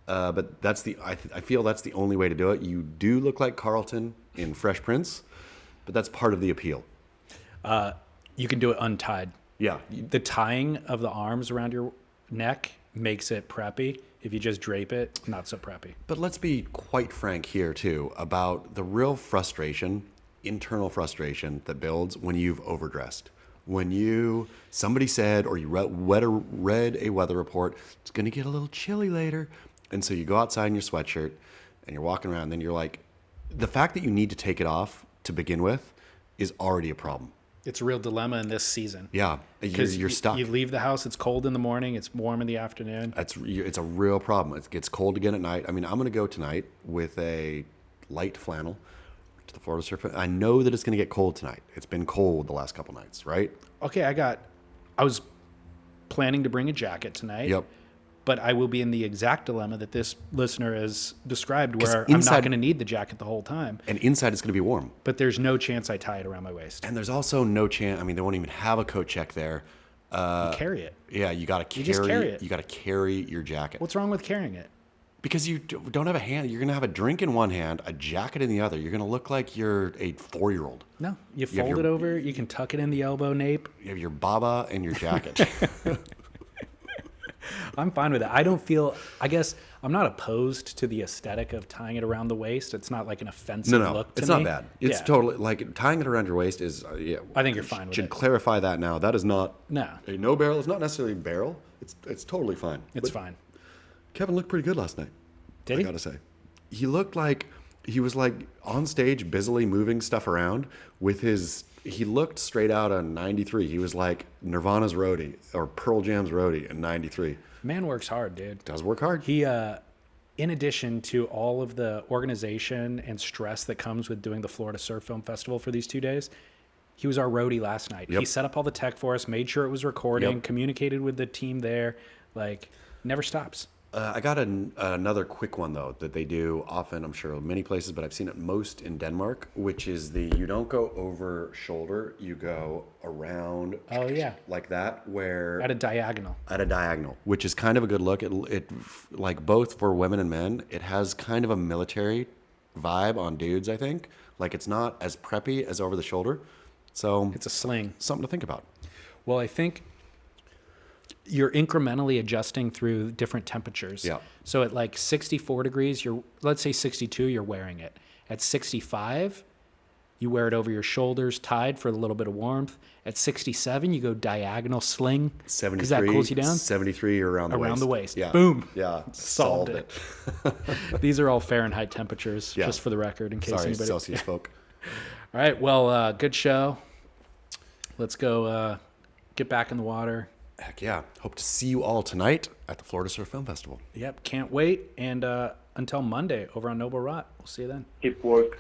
But that's I feel that's the only way to do it. You do look like Carlton in Fresh Prince, but that's part of the appeal. You can do it untied. Yeah. The tying of the arms around your neck makes it preppy. If you just drape it, not so preppy. But let's be quite frank here, too, about the real frustration, internal frustration that builds when you've overdressed. When somebody said, or you read a weather report, it's going to get a little chilly later. And so you go outside in your sweatshirt and you're walking around, and then you're like, the fact that you need to take it off to begin with is already a problem. It's a real dilemma in this season. Yeah, you're stuck. You leave the house, it's cold in the morning, it's warm in the afternoon. It's a real problem. It gets cold again at night. I mean, I'm going to go tonight with a light flannel to the Florida Surf. I know that it's going to get cold tonight. It's been cold the last couple nights, right? Okay, I was planning to bring a jacket tonight. Yep. But I will be in the exact dilemma that this listener has described, where inside, I'm not going to need the jacket the whole time. And inside it's going to be warm. But there's no chance I tie it around my waist. And there's also no chance. I mean, they won't even have a coat check there. You carry it. Yeah, you got to carry. You just carry it. You got to carry your jacket. What's wrong with carrying it? Because you don't have a hand. You're going to have a drink in one hand, a jacket in the other. You're going to look like you're a 4-year-old. No, you fold it over. You can tuck it in the elbow nape. You have your baba and your jacket. I'm fine with it. I guess I'm not opposed to the aesthetic of tying it around the waist. It's not like an offensive look to me. It's not bad. It's totally, like, tying it around your waist is, I think you're fine with it. Should clarify that now. That is not a no barrel. It's not necessarily a barrel. It's totally fine. It's fine. Kevin looked pretty good last night. Did he? I gotta say. He looked like he was like on stage busily moving stuff around with he looked straight out on 93. He was like Nirvana's roadie or Pearl Jam's roadie in 93. Man works hard, dude. Does work hard. He, in addition to all of the organization and stress that comes with doing the Florida Surf Film Festival for these 2 days, he was our roadie last night. Yep. He set up all the tech for us, made sure it was recording, communicated with the team there, like never stops. I got another quick one, though, that they do often, I'm sure, many places, but I've seen it most in Denmark, which is you don't go over shoulder, you go around. Oh, yeah. Like that, where... At a diagonal. Which is kind of a good look. It like, both for women and men, it has kind of a military vibe on dudes, I think. Like, it's not as preppy as over the shoulder. So... It's a sling. Something to think about. Well, I think... you're incrementally adjusting through different temperatures. Yeah. So at like 64 degrees, let's say 62, you're wearing it. At 65, you wear it over your shoulders, tied for a little bit of warmth. At 67, you go diagonal sling. 73. Because that cools you down. 73 around the waist. Around the waist. Yeah. Boom. Yeah. Solved it. These are all Fahrenheit temperatures, just for the record, in case Sorry, anybody... Celsius folk. All right. Well, good show. Let's go get back in the water. Heck yeah. Hope to see you all tonight at the Florida Surf Film Festival. Yep. Can't wait. And until Monday over on Noble Rot. We'll see you then. Keep work.